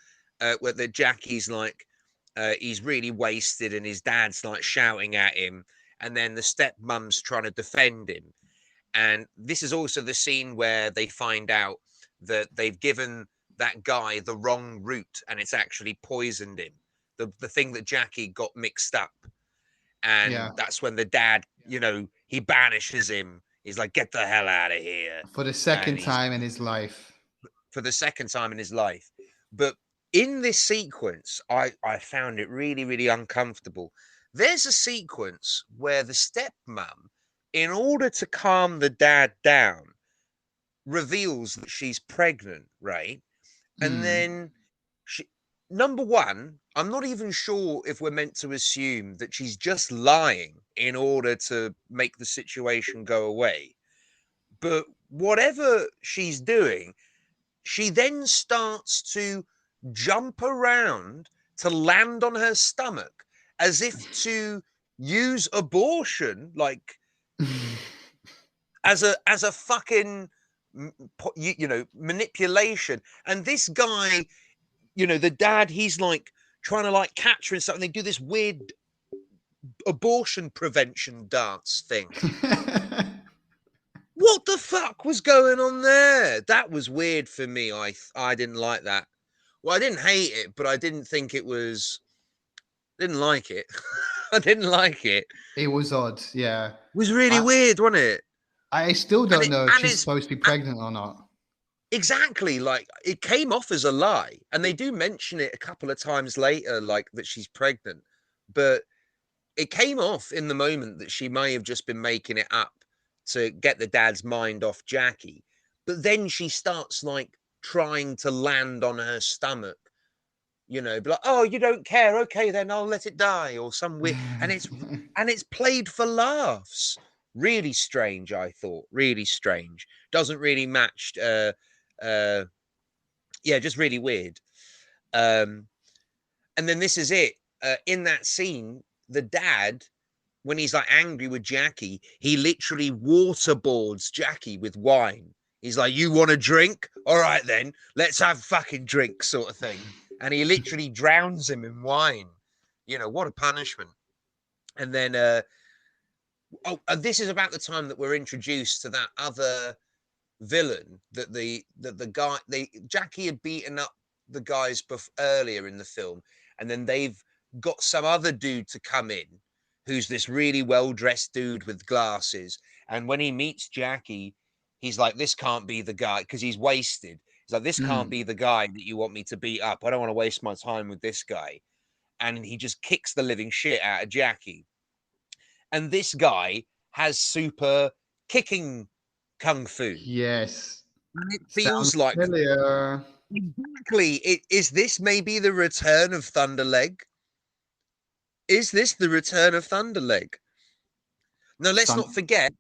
whether Jackie's like he's really wasted and his dad's like shouting at him, and then the stepmom's trying to defend him. And this is also the scene where they find out that they've given that guy the wrong route and it's actually poisoned him. The thing that Jackie got mixed up. And yeah, that's when the dad, he banishes him. He's like, get the hell out of here. for the And second he's time in his life. for the second time in his life. But in this sequence, I found it really, really uncomfortable. There's a sequence where the stepmom, in order to calm the dad down, reveals that she's pregnant, right? And Mm. then she, number one, I'm not even sure if we're meant to assume that she's just lying in order to make the situation go away. But whatever she's doing, she then starts to jump around to land on her stomach as if to use abortion like as a fucking manipulation. And this guy, the dad, he's like trying to like catch her and stuff, and they do this weird abortion prevention dance thing. What the fuck was going on there? That was weird for me. I didn't like that. Well, I didn't hate it, but I didn't think it was. Didn't like it. I didn't like it. It was odd, yeah. It was really I weird, wasn't it? I still And don't it know if and she's it's supposed to be pregnant or not. exactly like it came off as a lie, and they do mention it a couple of times later, like that she's pregnant, but it came off in the moment that she may have just been making it up to get the dad's mind off Jackie. But then she starts like trying to land on her stomach, be like, oh, you don't care, okay, then I'll let it die, or some weird, and it's played for laughs. Really strange, I thought. Really strange. Doesn't really match uh yeah, just really weird. um and then this is it. In that scene, the dad, when he's like angry with Jackie, he literally waterboards Jackie with wine. He's like, you want a drink? All right, then let's have fucking drink, sort of thing. And he literally drowns him in wine. What a punishment. And then, and this is about the time that we're introduced to that other villain that the guy, Jackie had beaten up the guys earlier in the film, and then they've got some other dude to come in who's this really well-dressed dude with glasses. And when he meets Jackie, he's like, this can't be the guy, because he's wasted. He's like, this can't Mm. be the guy that you want me to beat up. I don't want to waste my time with this guy. And he just kicks the living shit out of Jackie. And this guy has super kicking kung fu. Yes. And it Sounds feels like familiar. exactly. Is this maybe the return of Thunderleg? Is this the return of Thunderleg? Now, let's not Stunt. forget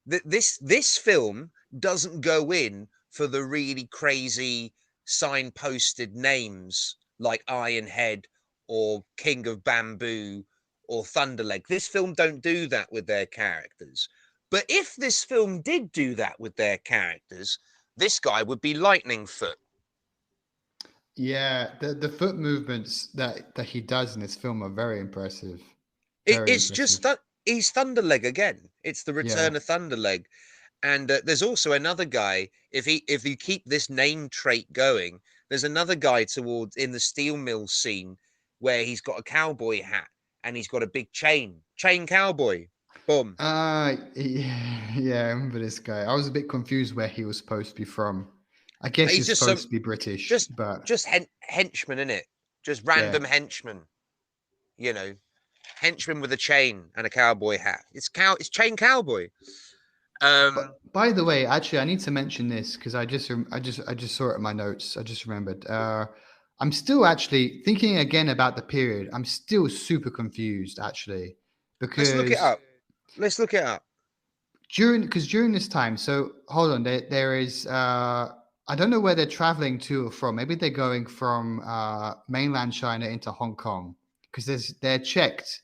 that this film doesn't go in for the really crazy signposted names like Ironhead or King of Bamboo or Thunderleg. This film don't do that with their characters. But if this film did do that with their characters, this guy would be Lightning Foot. Yeah, the foot movements that he does in this film are very impressive. It, Very it's impressive. just that he's Thunderleg again. It's the Yeah. return of Thunderleg. And there's also another guy. If you keep this name trait going, there's another guy towards in the steel mill scene where he's got a cowboy hat and he's got a big chain cowboy. Boom. Yeah, yeah, I remember this guy. I was a bit confused where he was supposed to be from. I guess He's he's just supposed some to be British, just but just henchman in it, just yeah. random henchman. You know. henchman with a chain and a cowboy hat. It's Chain Cowboy. But Um, by the way, actually, I need to mention this because I just saw it in my notes. I just remembered. I'm still actually thinking again about the period. I'm still super confused actually let's look it because up. Let's look it up. during this time. So hold on, there is I don't know where they're traveling to or from. Maybe they're going from mainland China into Hong Kong because they're checked.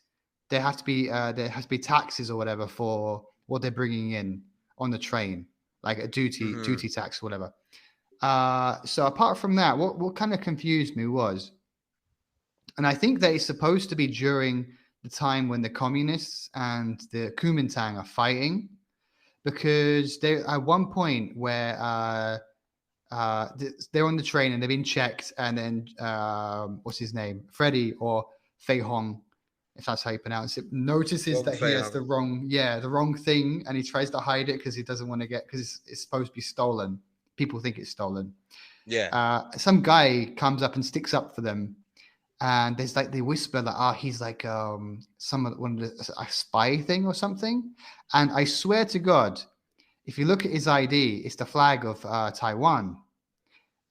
There has to be taxes or whatever for what they're bringing in on the train, like a Hmm. duty tax or whatever. So apart from that, what kind of confused me was, and I think that it's supposed to be during the time when the communists and the Kuomintang are fighting, because they at one point where they're on the train and they've been checked, and then what's his name, Freddie or Fei Hong, if that's how you pronounce it, notices Wong that he Fei has Hung. the wrong thing, and he tries to hide it because he doesn't want to get because it's supposed to be stolen. People think it's stolen. Yeah. Some guy comes up and sticks up for them, and there's like they whisper that he's like some of one of the, a spy thing or something, and I swear to God, if you look at his ID, it's the flag of Taiwan.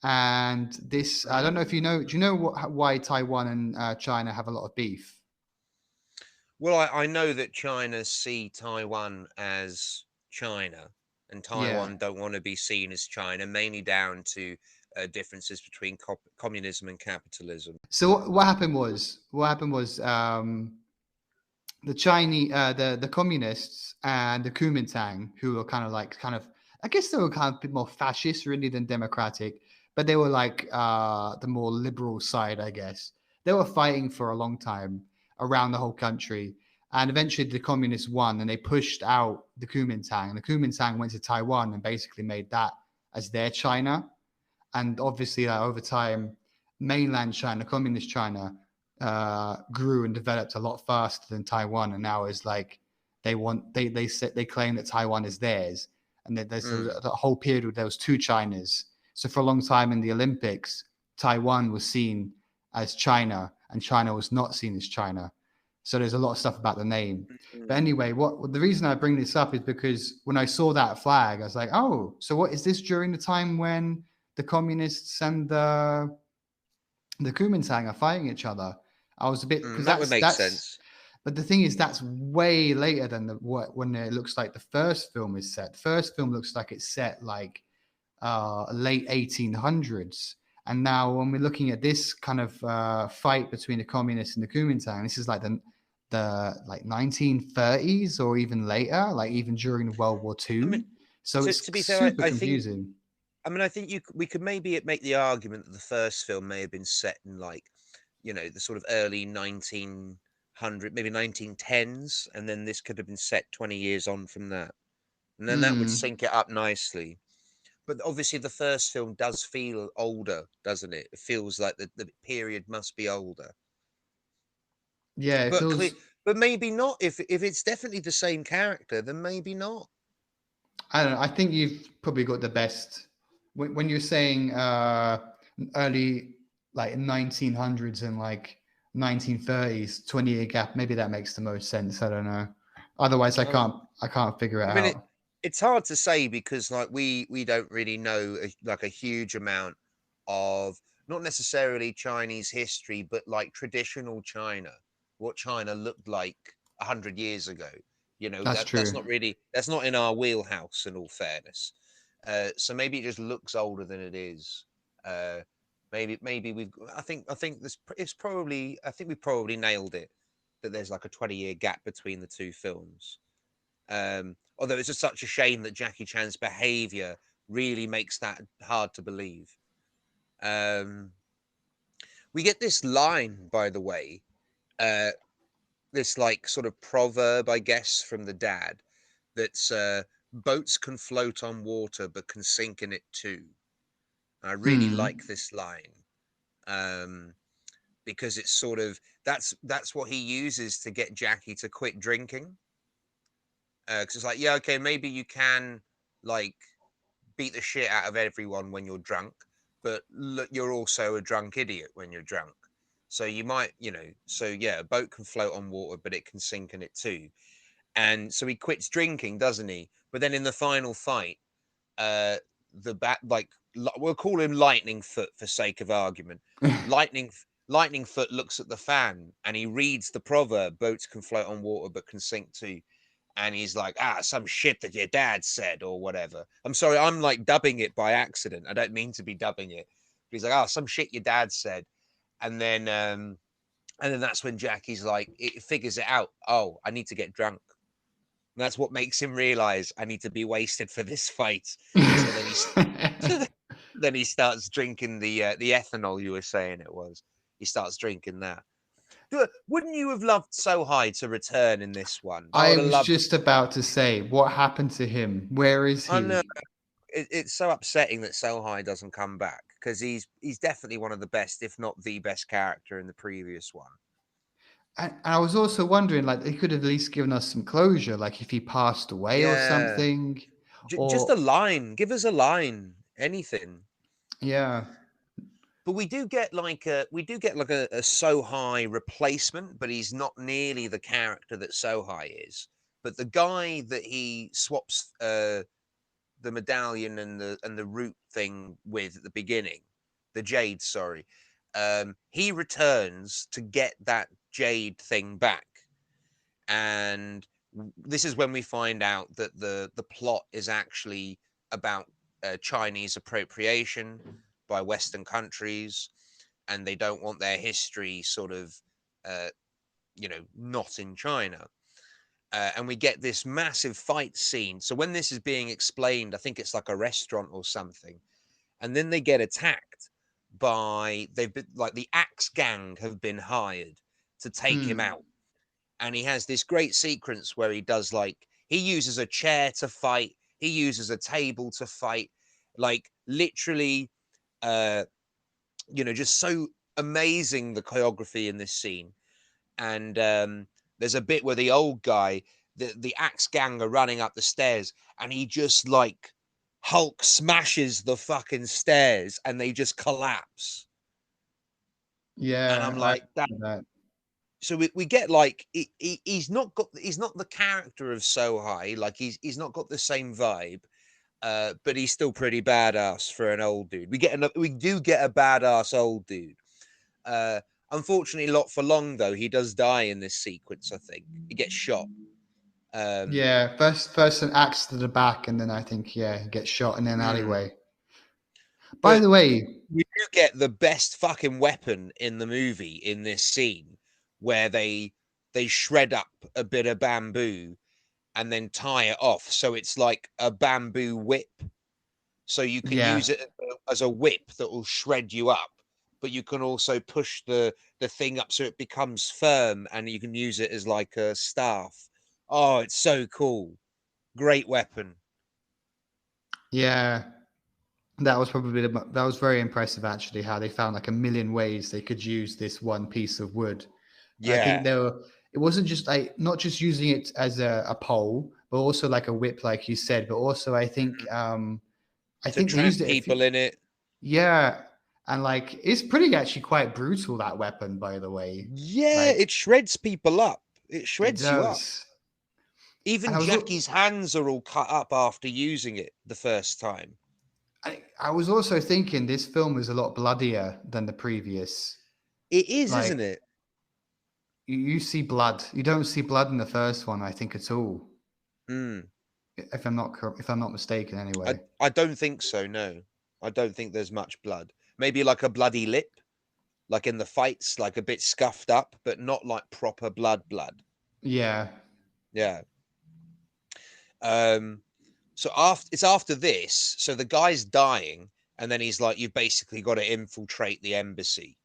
And this, I don't know if you know. Do you know why Taiwan and China have a lot of beef? Well, I know that China see Taiwan as China, and Yeah. Taiwan don't want to be seen as China, mainly down to differences between communism and capitalism. So what happened was the Chinese, the communists and the Kuomintang, who were kind of, I guess they were kind of a bit more fascist really than democratic, but they were like the more liberal side, I guess. They were fighting for a long time around the whole country, and eventually the communists won, and they pushed out the Kuomintang, and the Kuomintang went to Taiwan and basically made that as their China. And obviously over time, mainland China, communist China, grew and developed a lot faster than Taiwan, and now is like they claim that Taiwan is theirs, and that there's Mm, a whole period where there was two Chinas. So for a long time in the Olympics, Taiwan was seen as China, and China was not seen as China. So there's a lot of stuff about the name. But mm, anyway, what the reason I bring this up is because when I saw that flag, I was like, oh, so what is this during the time when the communists and the Kuomintang are fighting each other? I was a bit because that would make that's. sense. But the thing is, that's way later than when it looks like the first film is set. The first film looks like it's set like late 1800s. And now when we're looking at this kind of fight between the communists and the Kuomintang, this is like the like 1930s or even later, like even during World War I mean, II. So it's to be fair, super I think confusing. I think we could maybe make the argument that the first film may have been set in like, the sort of early 1900, maybe 1910s, and then this could have been set 20 years on from that, and then that would Mm. sync it up nicely. But obviously, the first film does feel older, doesn't it? It feels like the period must be older, Yeah, it but feels. but maybe not. If it's definitely the same character, then maybe not. I don't know. I think you've probably got the best when you're saying early like 1900s and like 1930s, 20-year gap. Maybe that makes the most sense. I don't know. Otherwise, Um, I can't figure it I mean, out. it's hard to say because like we don't really know like a huge amount of not necessarily Chinese history, but like traditional China, what China looked like 100 years ago. That's That's true. not really that's not in our wheelhouse. In all fairness, so maybe it just looks older than it is. Uh, maybe we've. I think this it's probably. I think we probably nailed it. That there's like a 20-year gap between the two films. Although it's just such a shame that Jackie Chan's behavior really makes that hard to believe. Um, we get this line, by the way, uh, this like sort of proverb, I guess, from the dad that's boats can float on water but can sink in it too. I really Hmm. like this line um, because it's sort of that's what he uses to get Jackie to quit drinking. Because it's like, yeah, okay, maybe you can like beat the shit out of everyone when you're drunk, but look, you're also a drunk idiot when you're drunk. So you might, so yeah, a boat can float on water, but it can sink in it too. And so he quits drinking, doesn't he? But then in the final fight, uh, the bat, like, we'll call him Lightning Foot for sake of argument. Lightning Foot looks at the fan and he reads the proverb, boats can float on water but can sink too. And he's like, some shit that your dad said or whatever. I'm sorry, I'm like dubbing it by accident. I don't mean to be dubbing it. But he's like, some shit your dad said. And then that's when Jackie's like, it figures it out. Oh, I need to get drunk. And that's what makes him realize I need to be wasted for this fight. So then he's then he starts drinking the ethanol you were saying it was. He starts drinking that. Wouldn't you have loved So High to return in this one? I I would have was loved. just about to say, what happened to him? Where is I know he? it's so upsetting that So High doesn't come back because he's definitely one of the best, if not the best character in the previous one. And I was also wondering, like, they could have at least given us some closure, like if he passed away or Yeah, something, just a or line. Give us a line. Anything. yeah, But we do get like a So High replacement, but he's not nearly the character that So High is. But the guy that he swaps the medallion and the root thing with at the beginning, the jade, sorry, he returns to get that jade thing back, and this is when we find out that the plot is actually about Chinese appropriation by Western countries, and they don't want their history sort of, uh, not in China. And we get this massive fight scene. So when this is being explained, I think it's like a restaurant or something, and then they get attacked by they've been like the Axe Gang have been hired to take him hmm, out, and he has this great sequence where he uses a chair to fight, he uses a table to fight, like literally, uh, just so amazing the choreography in this scene. And there's a bit where the old guy, the Axe Gang are running up the stairs, and he just like Hulk smashes the fucking stairs, and they just collapse. And yeah, I'm I like, that. remember that. So we get like he's not the character of So High, like he's not got the same vibe, but he's still pretty badass for an old dude. We do get a badass old dude. Uh, Unfortunately, not for long though. He does die in this sequence. I think he gets shot. Um, Yeah, first an axe to the back, and then I think he gets shot in an mm, alleyway. By but the way, you do get the best fucking weapon in the movie in this scene, where they shred up a bit of bamboo and then tie it off, so it's like a bamboo whip. So you can yeah, use it as a whip that will shred you up, but you can also push the thing up so it becomes firm, and you can use it as like a staff. Oh, it's so cool! Great weapon. yeah, that was very impressive actually. How they found like a million ways they could use this one piece of wood. And I think Yeah. it wasn't just like not just using it as a pole, but also like a whip, like you said. But also, I To think they trap used it a few. people in it. Yeah, and like it's pretty actually quite brutal that weapon, by the way. Yeah, Like it shreds people up. It it shreds you up. does. And Even Jackie's hands are all cut up after using it the first time. I was also thinking this film is a lot bloodier than the previous. It is, Like isn't it? you see blood. You don't see blood in the first one, I think, at all. Mm. If I'm not mistaken, I anyway. I don't think so. No, I don't think there's much blood. Maybe like a bloody lip, like in the fights, like a bit scuffed up, but not like proper blood. Blood. Yeah. Yeah. Um. So after this, so the guy's dying, and then he's like, "You've basically got to infiltrate the embassy."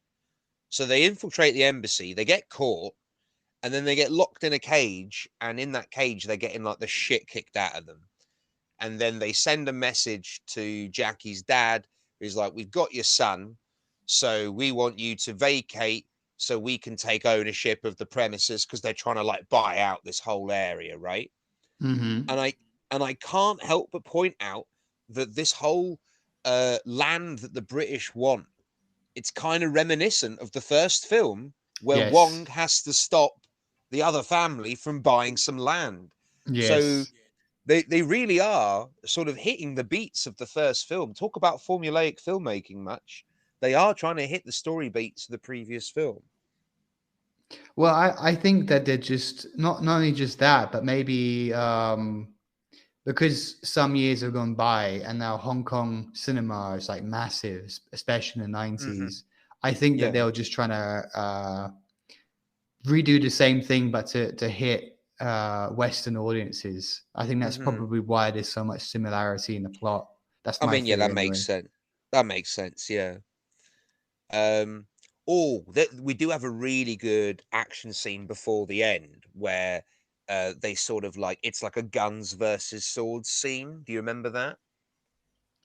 So they infiltrate the embassy. They get caught, and then they get locked in a cage, and in that cage, they're getting like the shit kicked out of them. And then they send a message to Jackie's dad, who's like, "We've got your son, so we want you to vacate so we can take ownership of the premises," because they're trying to like buy out this whole area, right? Mm-hmm. And I can't help but point out that this whole land that the British want it's kind of reminiscent of the first film where Yes. Wong has to stop the other family from buying some land. So Yes. they really are sort of hitting the beats of the first film. Talk about formulaic filmmaking, much. They are trying to hit the story beats of the previous film. Well, I think that they're just not only just that, but maybe because some years have gone by and now Hong Kong cinema is like massive, especially in the Hmm. 90s. I think that Yeah. they were just trying to redo the same thing, but to hit Western audiences. I think that's Hmm. probably why there's so much similarity in the plot. That's I my mean, yeah, theory that makes anyway. sense. That makes sense. Yeah. Um, oh, we do have a really good action scene before the end where they sort of like it's like a guns versus swords scene. Do you remember that?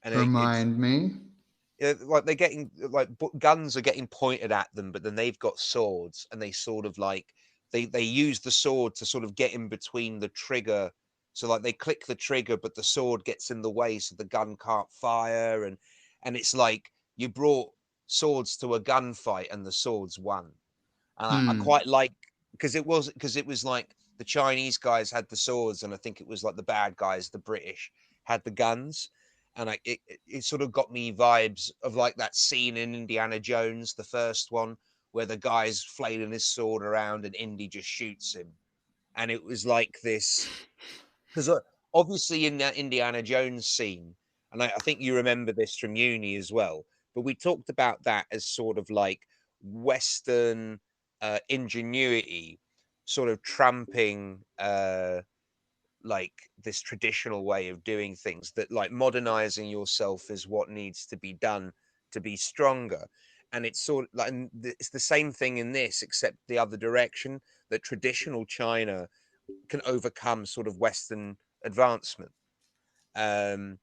And it's Remind me. like they're getting like guns are getting pointed at them, but then they've got swords, and they sort of like they use the sword to sort of get in between the trigger. So like they click the trigger, but the sword gets in the way, so the gun can't fire, and it's like you brought swords to a gunfight, and the swords won. And I Hmm. quite like because it was like the Chinese guys had the swords, and I think it was like the bad guys, the British, had the guns, and it sort of got me vibes of like that scene in Indiana Jones, the first one, where the guy's flailing his sword around and Indy just shoots him, and it was like this because obviously in that Indiana Jones scene, and I think you remember this from uni as well, but we talked about that as sort of like Western ingenuity, sort of trumping like this traditional way of doing things. That like modernizing yourself is what needs to be done to be stronger. And it's sort of like it's the same thing in this, except the other direction. That traditional China can overcome sort of Western advancement. Um,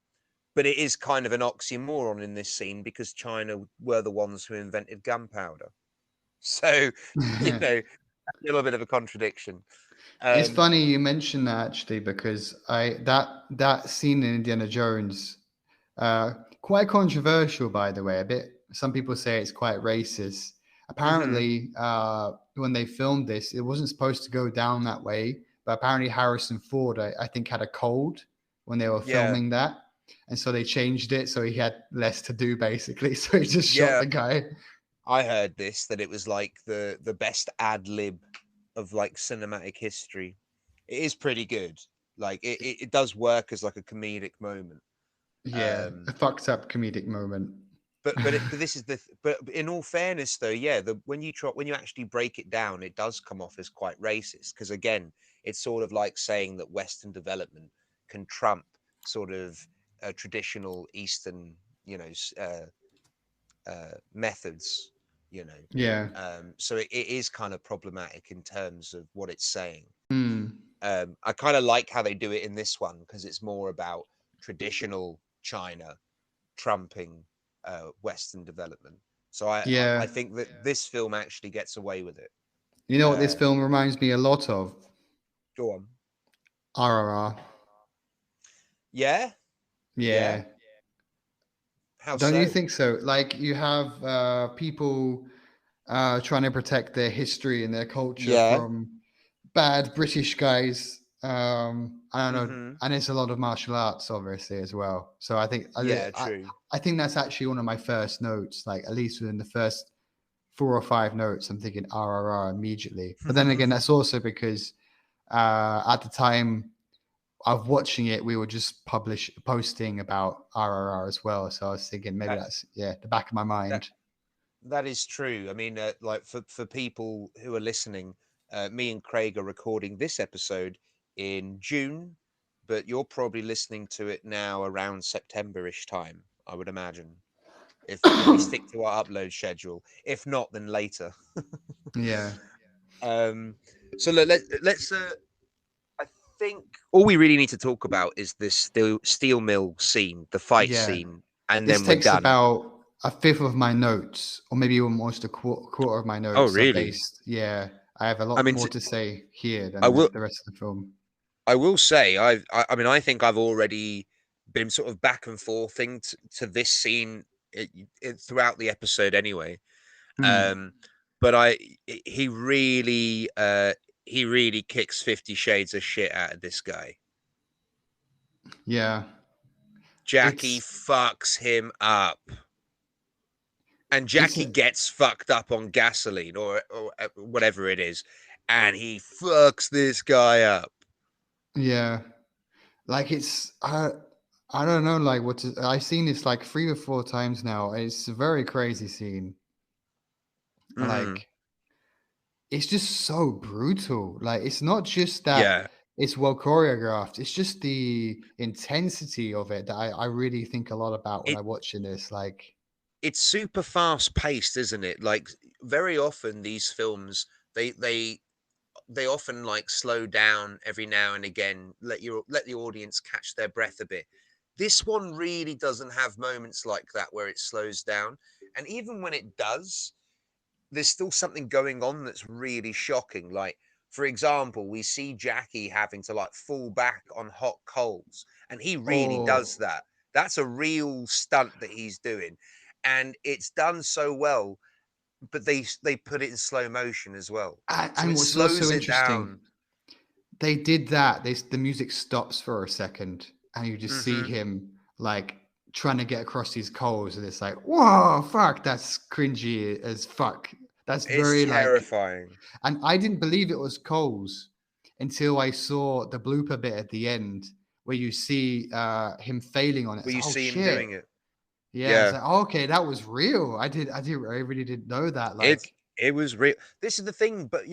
but it is kind of an oxymoron in this scene because China were the ones who invented gunpowder. So, you know, a little bit of a contradiction. It's Um, funny you mentioned that actually because that scene in Indiana Jones, quite controversial by the way. A bit. Some people say it's quite racist. mhm, Apparently, when they filmed this, it wasn't supposed to go down that way. But apparently, Harrison Ford, I think, had a cold when they were yeah, filming that, and so they changed it so he had less to do basically. So he just shot yeah. the guy. I heard this that it was like the best ad lib of like cinematic history. It is pretty good. Like it does work as like a comedic moment. Yeah, a Um, fucked up comedic moment. but this is but in all fairness though, yeah, the when you actually break it down, it does come off as quite racist because again, it's sort of like saying that Western development can trump sort of traditional Eastern, you know, methods, you know. Yeah. So it is kind of problematic in terms of what it's saying. Hmm. I kind of like how they do it in this one because it's more about traditional China trumping Western development. So I Yeah. think that this film actually gets away with it. You know what this Uh, film reminds me a lot of? Go on. RRR. Yeah, yeah. Yeah. How Don't you so? think so? Like you have people trying to protect their history and their culture Yeah. from bad British guys. I don't know, Mm-hmm. and it's a lot of martial arts, obviously, as well. So I think Yeah. True. I think that's actually one of my first notes. Like at least within the first 4 or 5 notes, I'm thinking RRR immediately. But then again, that's also because at the time of watching it, we were just posting about RRR as well. So I was thinking maybe that that's the back of my that mind. that is true. I mean, like for people who are listening, me and Craig are recording this episode in June, but you're probably listening to it now around September-ish time, I would imagine, if we stick to our upload schedule. If not, then later. Yeah, um, so let's. I think all we really need to talk about is this steel mill scene, the fight yeah. scene, and This then we're takes done. about a fifth of my notes, or maybe almost a quarter of my Oh, notes are really? based. Yeah, I have a I lot mean, more to say here I than will. the rest of the film. I will say, I mean, I think I've already been sort of back and forthing to this scene throughout the episode anyway. Hmm. Um, but he really kicks 50 Shades of shit out of this guy. Yeah. Jackie It's fucks him up. And it's Jackie gets fucked up on gasoline or whatever it is, and he fucks this guy up. yeah. Like I don't know like I've seen this like 3 or 4 times now. It's a very crazy scene. Mm-hmm. Like it's just so brutal. Like it's not just that Yeah, it's well choreographed. It's just the intensity of it that I really think a lot about when it I'm watching this. Like, it's super fast paced, isn't it? Like very often these films they they they often like slow down every now and again, let the audience catch their breath a bit. This one really doesn't have moments like that where it slows down, and even when it does, there's still something going on that's really shocking. Like, for example, we see Jackie having to like fall back on hot coals, and he really does oh, that. That's a real stunt that he's doing, and it's done so well. But they put it in slow motion as well, so and it what's also slows it interesting, down. they did that. The music stops for a second, and you just see Hmm. him like trying to get across these coals, and it's like, whoa, fuck, that's cringy as fuck. That's It's very like, terrifying. and I didn't believe it was coals until I saw the blooper bit at the end where you see him failing on it. Where It's you like, oh see him shit. doing it. Yeah, it's Yeah. like, oh, okay, that was real. I really didn't know that. It Like, it was real. This is the thing, but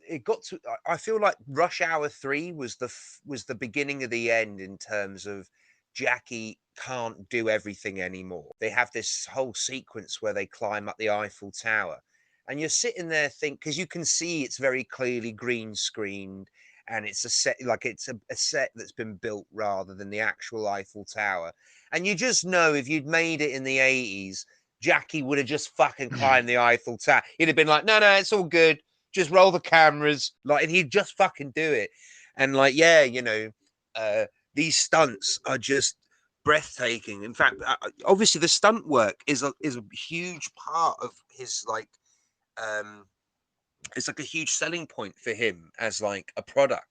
it got to. I feel like Rush Hour 3 was the beginning of the end in terms of Jackie can't do everything anymore. They have this whole sequence where they climb up the Eiffel Tower, and you're sitting there think because you can see it's very clearly green screened, and it's a set like it's a set that's been built rather than the actual Eiffel Tower. And you just know if you'd made it in the 80s, Jackie would have just fucking climbed the Eiffel Tower. He'd have been like, no, it's all good, just roll the cameras, like, and he'd just fucking do it. And like, yeah, uh, these stunts are just breathtaking. In fact, obviously, the stunt work is a huge part of his like, um, it's like a huge selling point for him as like a product.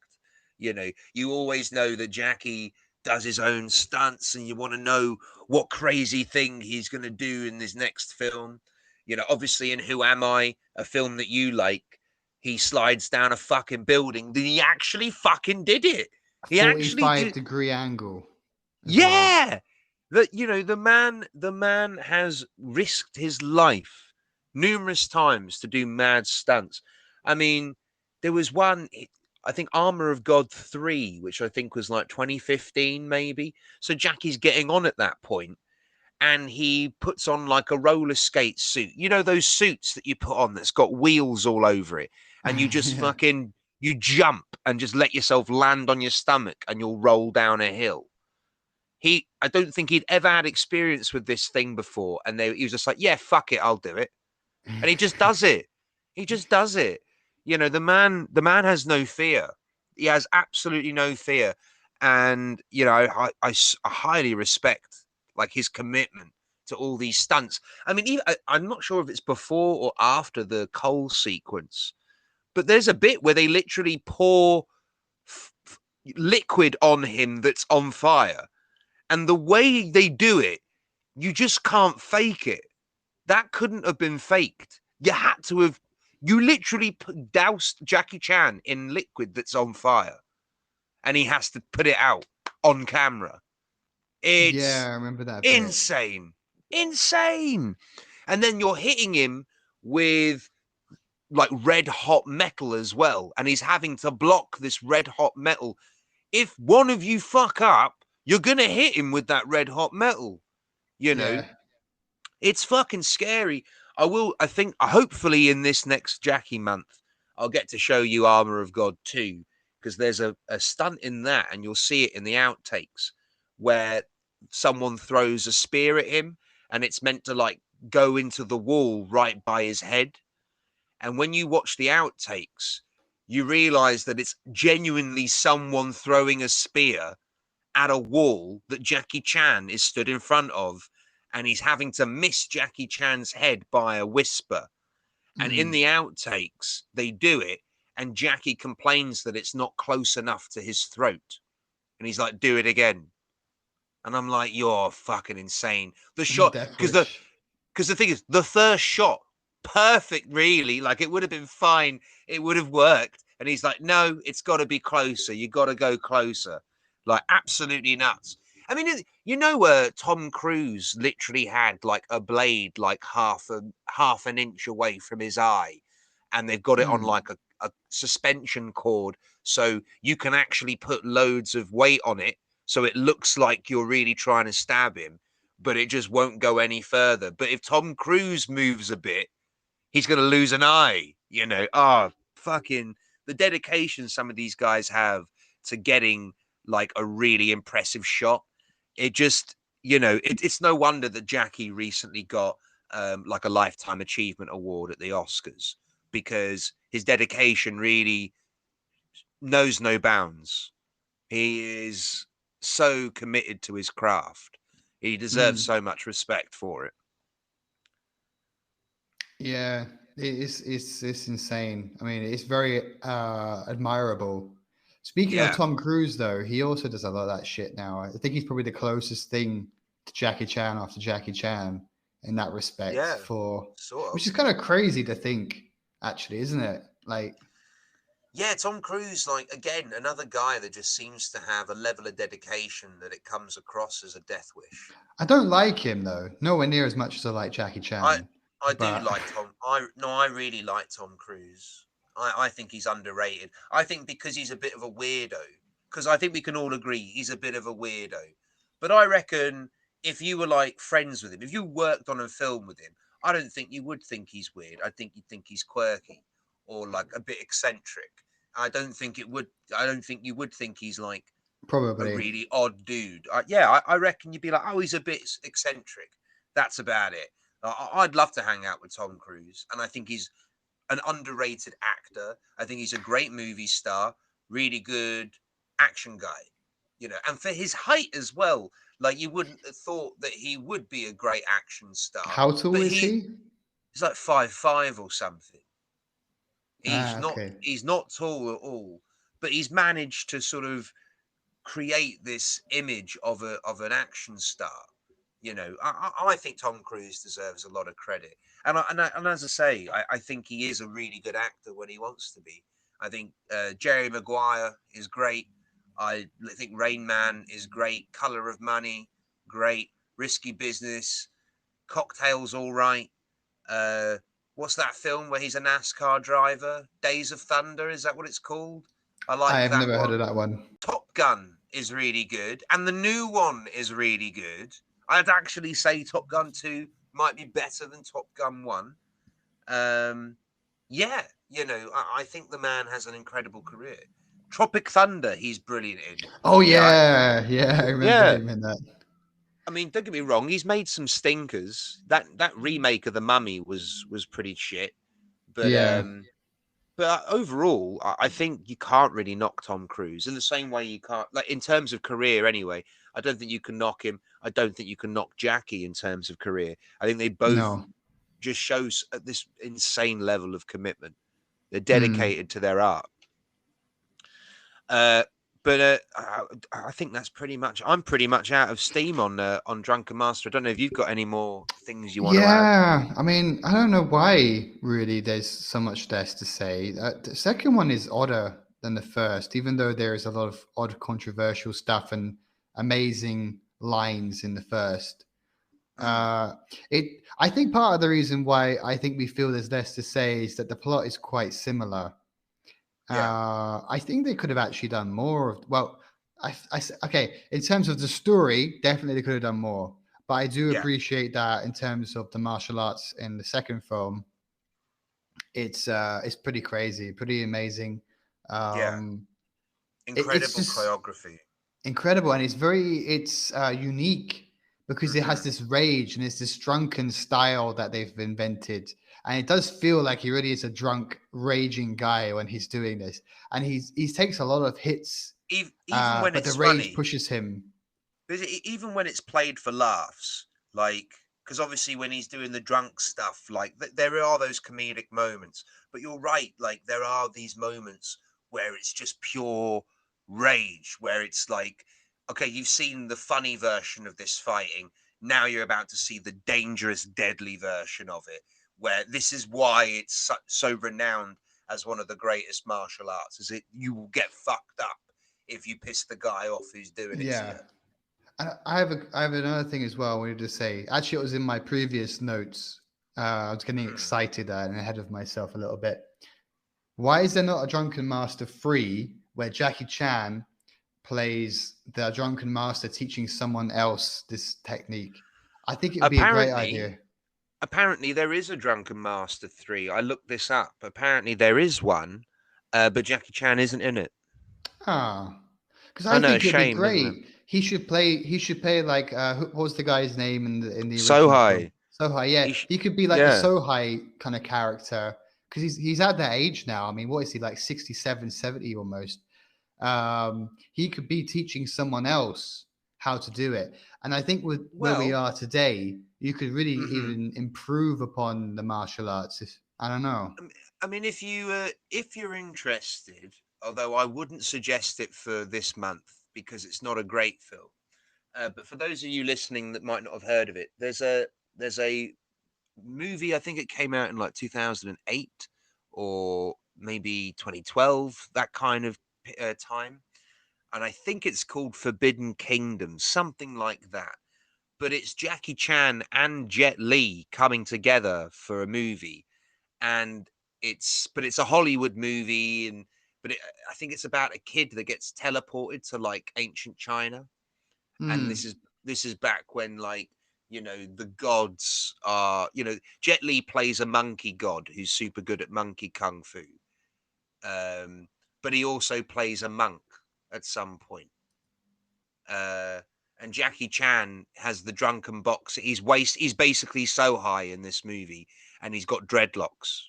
You always know that Jackie does his own stunts, and you want to know what crazy thing he's going to do in this next film. Obviously, in Who Am I, a film that you like, he slides down a fucking building. He actually fucking did it. He actually 45-degree angle as well. yeah. That the man has risked his life numerous times to do mad stunts. I mean, there was one, I think Armor of God 3, which I think was like 2015 maybe. So Jackie's getting on at that point, and he puts on like a roller skate suit. You know those suits that you put on that's got wheels all over it, and you just Yeah. fucking you jump and just let yourself land on your stomach and you'll roll down a hill. I don't think he'd ever had experience with this thing before, and he was just like, yeah, fuck it, I'll do it. And he just does it. He just does it. The man has no fear. He has absolutely no fear. And I highly respect like his commitment to all these stunts. I mean, I'm not sure if it's before or after the coal sequence, but there's a bit where they literally pour f- liquid on him that's on fire, and the way they do it, you just can't fake it. That couldn't have been faked. You had to have. You literally doused Jackie Chan in liquid that's on fire, and he has to put it out on camera. Yeah, It's I remember that bit. insane. Insane. And then you're hitting him with like red hot metal as well, and he's having to block this red hot metal. If one of you fuck up, you're going to hit him with that red hot metal. You know, Yeah. it's fucking scary. I think, hopefully in this next Jackie month, I'll get to show you Armor of God 2, because there's a stunt in that, and you'll see it in the outtakes, where someone throws a spear at him, and it's meant to like go into the wall right by his head. And when you watch the outtakes, you realize that it's genuinely someone throwing a spear at a wall that Jackie Chan is stood in front of, and he's having to miss Jackie Chan's head by a whisper. And in the outtakes, they do it, and Jackie complains that it's not close enough to his throat. And he's like, do it again. And I'm like, you're fucking insane. The shot, Death because the Wish. because the thing is, the first shot, perfect, really. Like, it would have been fine. It would have worked. And he's like, no, it's got to be closer. You got to go closer. Like, absolutely nuts. I mean, you know, Tom Cruise literally had like a blade like half an inch away from his eye, and they've got it on like a suspension cord, so you can actually put loads of weight on it, so it looks like you're really trying to stab him, but it just won't go any further. But if Tom Cruise moves a bit, he's going to lose an eye, you know. Fucking the dedication some of these guys have to getting like a really impressive shot. It just, you know, it's no wonder that Jackie recently got like a lifetime achievement award at the Oscars, because his dedication really knows no bounds. He is so committed to his craft. He deserves so much respect for it. Yeah, it's insane. I mean, it's very admirable. Speaking of Yeah. Tom Cruise, though, he also does a lot of that shit now. I think he's probably the closest thing to Jackie Chan after Jackie Chan in that respect. Yeah, For sort which of. is kind of crazy to think, actually, isn't it? Like, Yeah, Tom Cruise, like, again, another guy that just seems to have a level of dedication that it comes across as a death wish. I don't like him though, nowhere near as much as I like Jackie I Chan. I do But like Tom. I really like Tom Cruise. I think he's underrated. I think because he's a bit of a weirdo. Because I think we can all agree he's a bit of a weirdo. But I reckon if you were like friends with him, if you worked on a film with him, I don't think you would think he's weird. I think you'd think he's quirky or like a bit eccentric. I don't think it would. I don't think you would think he's like a probably, really odd dude. I reckon you'd be like, oh, he's a bit eccentric. That's about it. I'd love to hang out with Tom Cruise, and I think he's an underrated actor. I think he's a great movie star, really good action guy, you know, and for his height as well. Like, you wouldn't have thought that he would be a great action star, how tall but is he? he's like 5'5" or something. Ah, okay. He's not tall at all, but he's managed to sort of create this image of an action star. You know, I think Tom Cruise deserves a lot of credit, and as I say, I think he is a really good actor when he wants to be. I think Jerry Maguire is great. I think Rain Man is great. Color of Money, great. Risky Business, Cocktails, all right. Uh, what's that film where he's a NASCAR driver? Days of Thunder, is that what it's called? I I like have that never heard of one. that one. Top Gun is really good, and the new one is really good. I'd actually say Top Gun 2 might be better than Top Gun 1. Yeah, you know, I think the man has an incredible career. Tropic Thunder, he's brilliant in. Oh Yeah, yeah, yeah, I remember yeah. him in that. I mean, don't get me wrong, he's made some stinkers. That remake of The Mummy was pretty shit, but Yeah, overall, I think you can't really knock Tom Cruise in the same way you can't, like, in terms of career anyway. I don't think you can knock him. I don't think you can knock Jackie in terms of career. I think they both no. just shows this insane level of commitment. They're Mm. dedicated to their art. Uh, but I think that's pretty much. I'm pretty much out of steam on Drunken Master. I don't know if you've got any more things you want to add. Yeah, I mean, I don't know why really there's so much less to say. The second one is odder than the first, even though there is a lot of odd, controversial stuff and amazing lines in the first. Mm, I think part of the reason why I think we feel there's less to say is that the plot is quite similar. yeah, I think they could have actually done more of, well, okay, in terms of the story, definitely they could have done more. But I do yeah, appreciate that in terms of the martial arts in the second film, it's pretty crazy, pretty amazing. yeah. Um, it's Incredible just choreography. incredible, and it's unique because it has Hmm. this rage and it's this drunken style that they've invented, and it does feel like he really is a drunk raging guy when he's doing this, and he takes a lot of hits Even when but the it's rage funny, pushes him. even when it's played for laughs, like, because obviously when he's doing the drunk stuff, like there are those comedic moments. But you're right, like there are these moments where it's just pure rage, where it's like, okay, you've seen the funny version of this fighting. Now you're about to see the dangerous, deadly version of it, where this is why it's so renowned as one of the greatest martial arts. Is it you will get fucked up if you piss the guy off who's doing it to Yeah. you. And I have another thing as well I wanted to say. Actually, it was in my previous notes. I was getting Mm. excited and ahead of myself a little bit. Why is there not a Drunken Master 3 where Jackie Chan plays the Drunken Master teaching someone else this technique? I think it would be a great Apparently, idea. apparently there is a Drunken Master 3. I looked this up. Apparently there is one, but Jackie Chan isn't in it. Ah, because I I know, think it'd be shame, isn't it? great. He should play. He should play like what was the guy's name in the So original film? high. Sohai. Yeah, he could be like the Yeah. Sohai kind of character because he's at that age now. I mean, what is he like 67, 70 almost? He could be teaching someone else how to do it. And I think with where we Well, are today, you could really mhm. even improve upon the martial arts. I don't know. I mean, if you're interested, although I wouldn't suggest it for this month because it's not a great film. But for those of you listening that might not have heard of it, there's a movie. I think it came out in like 2008 or maybe 2012, that kind of time. And I think it's called Forbidden Kingdom, something like that. But it's Jackie Chan and Jet Li coming together for a movie, and it's a Hollywood movie, and I think it's about a kid that gets teleported to like ancient China, and Hmm. this is back when, like, the gods are, Jet Li plays a monkey god who's super good at monkey kung fu, um but he also plays a monk at some point. uh and Jackie Chan has the drunken boxer. He's basically so high in this movie, and he's got dreadlocks.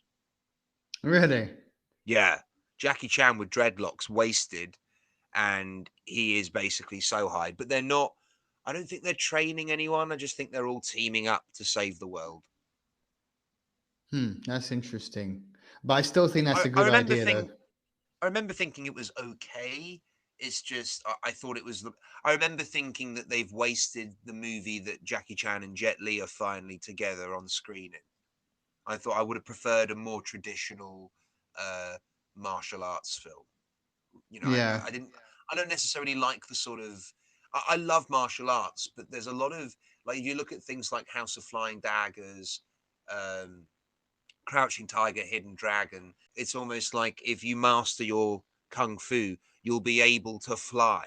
Really? Yeah, Jackie Chan with dreadlocks, wasted, and he is basically so high. But they're not. I don't think they're training anyone. I just think they're all teaming up to save the world. That's interesting. But I still think that's I, a I good remember idea, think though. I remember thinking it was okay. It's just I thought it was. I remember thinking that they've wasted the movie that Jackie Chan and Jet Li are finally together on screen in. I thought I would have preferred a more traditional uh, martial arts film. Yeah. I didn't. I don't necessarily like the sort of. I love martial arts, but there's a lot of, like, if you look at things like House of Flying Daggers, um, Crouching Tiger, Hidden Dragon. It's almost like if you master your kung fu, you'll be able to fly.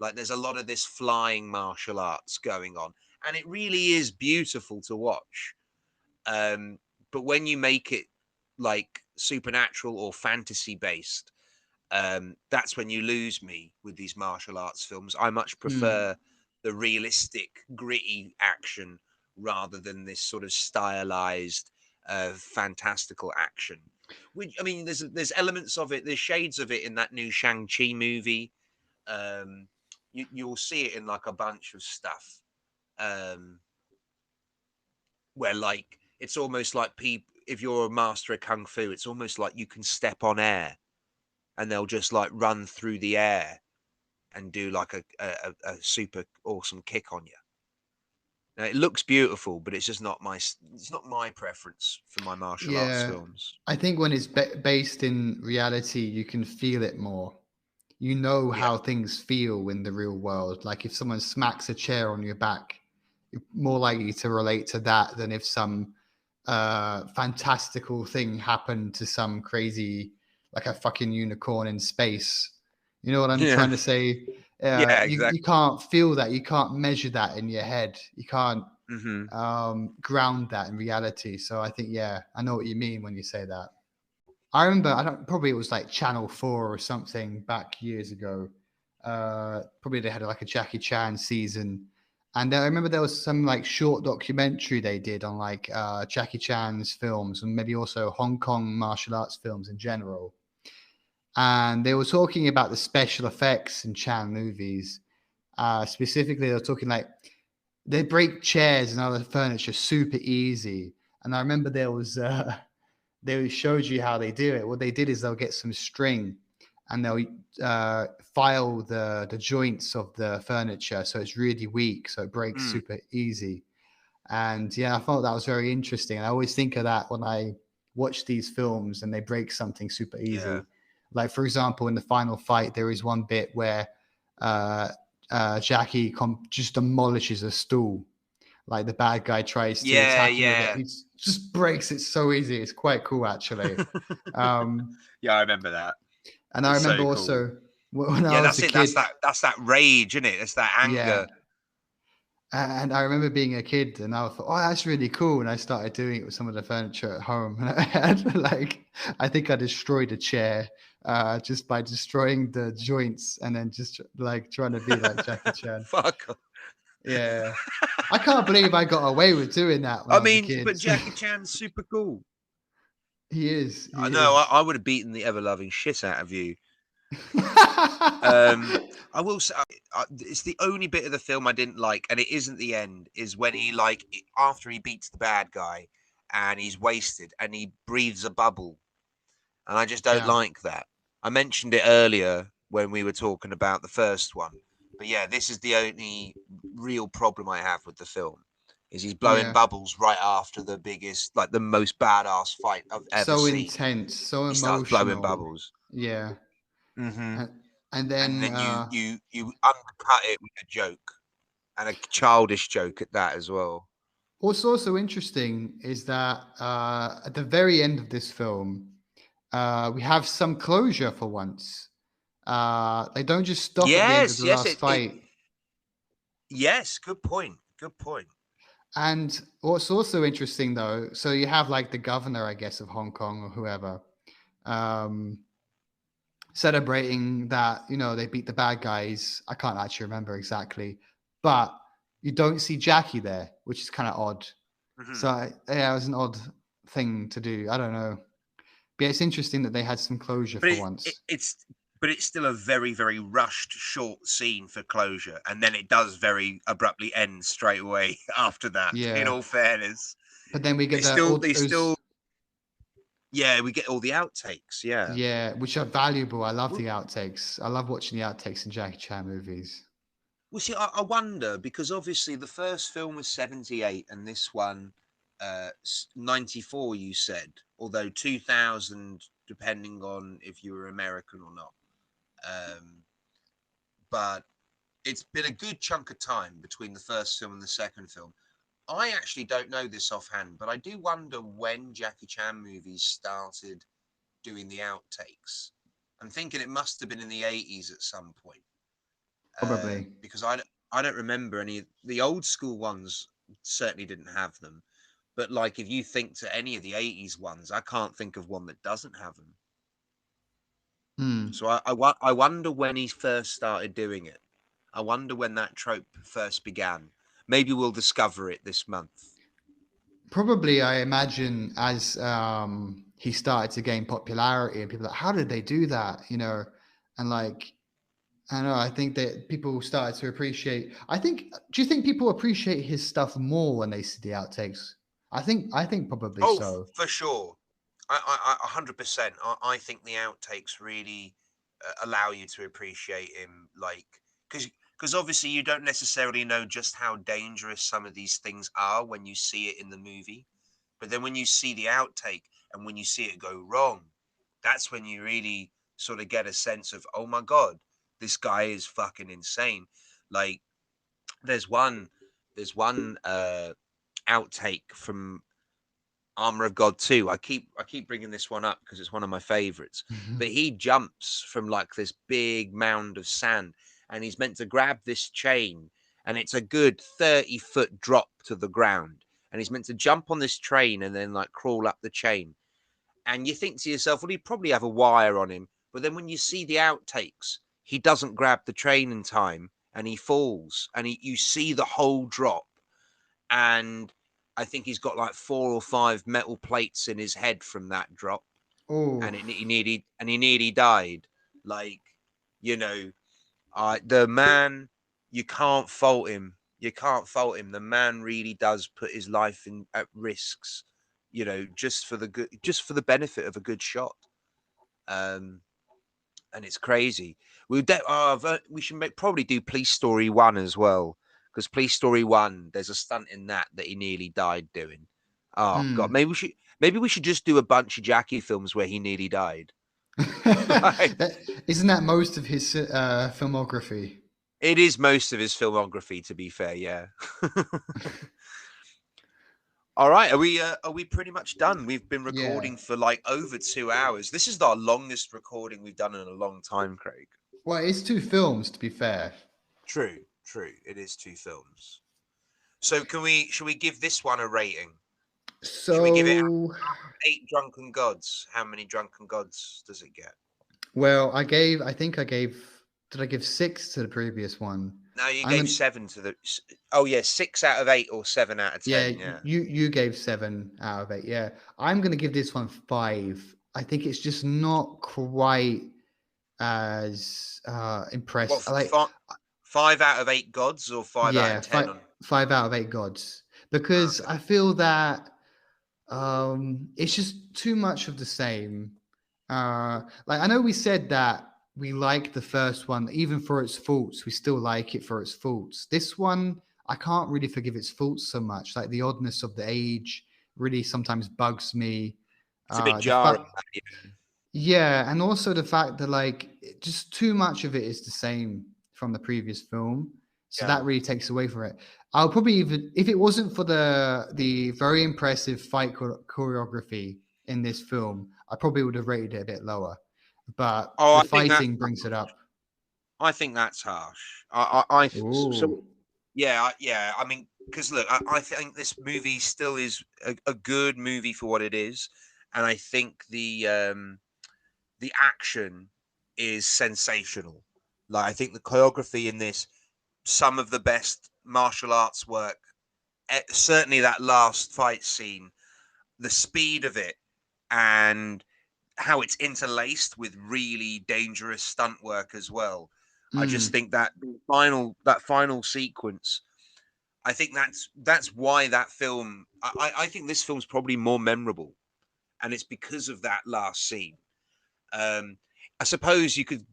Like there's a lot of this flying martial arts going on, and it really is beautiful to watch. Um, but when you make it like supernatural or fantasy based, that's when you lose me with these martial arts films. I much Hmm. prefer the realistic, gritty action rather than this sort of stylized, fantastical action. Which, I mean, there's elements of it, there's shades of it in that new Shang-Chi movie. You'll see it in like a bunch of stuff, um, where like it's almost like people. If you're a master of kung fu, it's almost like you can step on air, and they'll just like run through the air and do like a super awesome kick on you. Now, it looks beautiful, but it's not my preference for my martial arts Yeah. films. I think when it's based in reality, you can feel it more. You know Yeah, how things feel in the real world. Like if someone smacks a chair on your back, you're more likely to relate to that than if some fantastical thing happened to some crazy, like a fucking unicorn in space. You know what I'm yeah, trying to say? yeah, You exactly. can't feel that. You can't measure that in your head. You can't Hmm. ground that in reality. So I think, yeah, I know what you mean when you say that. I remember, I don't, probably it was like Channel 4 or something back years ago. Probably they had like a Jackie Chan season. And I remember there was some like short documentary they did on like Jackie Chan's films and maybe also Hong Kong martial arts films in general. and they were talking about the special effects in Chan movies. Specifically, they were talking like they break chairs and other furniture super easy. And I remember they showed you how they do it. What they did is they'll get some string and they'll file the joints of the furniture so it's really weak, so it breaks Mm, super easy. And yeah, I thought that was very interesting. And I always think of that when I watch these films and they break something super yeah. easy. Like, for example, in the final fight, there is one bit where uh, Jackie just demolishes a stool. Like the bad guy tries to Yeah, attack him with it. yeah. He just breaks it so easy. It's quite cool, actually. Um, Yeah, I remember that. and I It's remember so cool. also when I Yeah, was that's a it. kid, That's that rage, isn't it? It's that yeah, anger. and I remember being a kid, and I thought, "Oh, that's really cool." And I started doing it with some of the furniture at home, and I had like, I think I destroyed a chair just by destroying the joints, and then just like trying to be like Jackie Chan. Fuck off. Yeah, I can't believe I got away with doing that when I I was a mean, kid. but Jackie Chan's super cool. He is, he I know. is. I would have beaten the ever loving shit out of you. Um, I will say it's the only bit of the film I didn't like, and it isn't the end. Is when he after he beats the bad guy, and he's wasted, and he breathes a bubble, and I just don't Yeah, like that. I mentioned it earlier when we were talking about the first one, but yeah, this is the only real problem I have with the film. Is he's blowing yeah. bubbles right after the biggest, like the most badass fight I've ever So seen. intense, so He starts blowing emotional. bubbles. Yeah, Hmm. and, and And then then you undercut it with a joke, and a childish joke at that as well. what's also interesting is that at the very end of this film, we have some closure for once. They don't just stop at the end of Yes, the yes, last it fight. yes, good point. Good point. And what's also interesting, though, so you have like the governor, I guess, of Hong Kong or whoever, um, celebrating that, they beat the bad guys. I can't actually remember exactly, but you don't see Jackie there, which is kind of odd. Hmm. So yeah, it was an odd thing to do. I don't know. But yeah, it's interesting that they had some closure But for once. it's still a very very rushed short scene for closure, and then it does very abruptly end straight away after that. In Yeah. all fairness, But then we get they still all they those, still yeah, we get all the outtakes. Yeah. yeah, which are valuable. I love Well, the outtakes. I love watching the outtakes in Jackie Chan movies. well, see, I wonder because obviously the first film was 78 and this one 94 you said, although 2000 depending on if you were American or not. Um, but it's been a good chunk of time between the first film and the second film. I actually don't know this offhand, but I do wonder when Jackie Chan movies started doing the outtakes. I'm thinking it must have been in the 80s at some point. Probably. Because I don't remember any. The old school ones certainly didn't have them, but like if you think to any of the '80s ones, I can't think of one that doesn't have them. Hmm. So I wonder when he first started doing it. I wonder when that trope first began. Maybe we'll discover it this month. Probably, I imagine, as he started to gain popularity, and people are like, how did they do that? And like, I don't know. I think that people started to appreciate. Do you think people appreciate his stuff more when they see the outtakes? I think probably Oh, so. for sure. 100%. I think the outtakes really allow you to appreciate him, like, because obviously you don't necessarily know just how dangerous some of these things are when you see it in the movie, but then when you see the outtake and when you see it go wrong, that's when you really sort of get a sense of, oh my god, this guy is fucking insane. Like, there's one, there's one outtake from Armor of God 2. I keep bringing this one up because it's one of my favorites. But he jumps from like this big mound of sand and he's meant to grab this chain and it's a good 30-foot drop to the ground. And he's meant to jump on this train and then like crawl up the chain. And you think to yourself, well, he'd probably have a wire on him. But then when you see the outtakes, he doesn't grab the train in time and he falls and you see the whole drop and I think he's got like 4 or 5 metal plates in his head from that drop. Oh, and he nearly died. Like, you know, the man, you can't fault him. You can't fault him. The man really does put his life in at risks, just for the good, just for the benefit of a good shot. Um, and it's crazy. We should probably do Police Story 1 as well, because Police Story 1, there's a stunt in that he nearly died doing. Oh god, mm. maybe we should just do a bunch of Jackie films where he nearly died. Like, Isn't that most of his filmography? it is most of his filmography, to be fair. Yeah. All right, are we pretty much done? We've been Yeah. recording for like over 2 hours. This is our longest recording we've done in a long time, Craig. Well, it's two films, to be fair. True, true. It is two films. So should we give this one a rating? Should we give it So, 8 drunken gods? How many drunken gods does it get? well, I think did I give six to the previous one? No, you I'm gave gonna, 7 to the. Oh yeah, 6 out of 8 or 7 out of 10. yeah, Yeah. you gave 7 out of 8. Yeah, I'm gonna give this one 5. I think it's just not quite as What impressive. Like, 5 out of 8 gods or 5 out of 10 yeah, on? 5 out of 8 gods, because Okay. I feel that it's just too much of the same. Like, I know we said that we like the first one, even for its faults. We still like it for its faults. This one, I can't really forgive its faults so much. Like, the oddness of the age really sometimes bugs me. It's a bit The jarring. fact, yeah, and also the fact that, like, just too much of it is the same from the previous film, so Yeah. that really takes away from it. I'll probably, even if it wasn't for the very impressive fight choreography in this film, I probably would have rated it a bit lower. But Oh, the I think that fighting brings it up. I think that's harsh. So Ooh. yeah, yeah. I mean, because look, I think this movie still is a good movie for what it is, and I think the action is sensational. Like, I think the choreography in this, some of the best martial arts work. Certainly, that last fight scene, the speed of it, and how it's interlaced with really dangerous stunt work as well. I just Mm, think that final sequence. I think that's why that film. I think this film's probably more memorable, and it's because of that last scene. Um, I suppose you could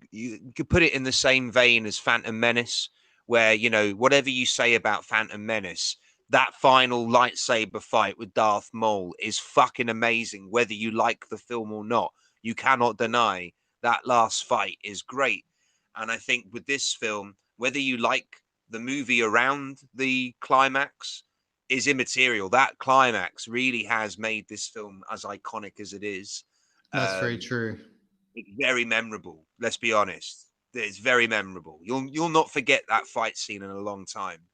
put it in the same vein as Phantom Menace, where whatever you say about Phantom Menace, that final lightsaber fight with Darth Maul is fucking amazing. Whether you like the film or not, you cannot deny that last fight is great. And I think with this film, whether you like the movie around the climax is immaterial. That climax really has made this film as iconic as it is. that's very Um, true. it's very memorable. Let's be honest. It's very memorable. You'll not forget that fight scene in a long time.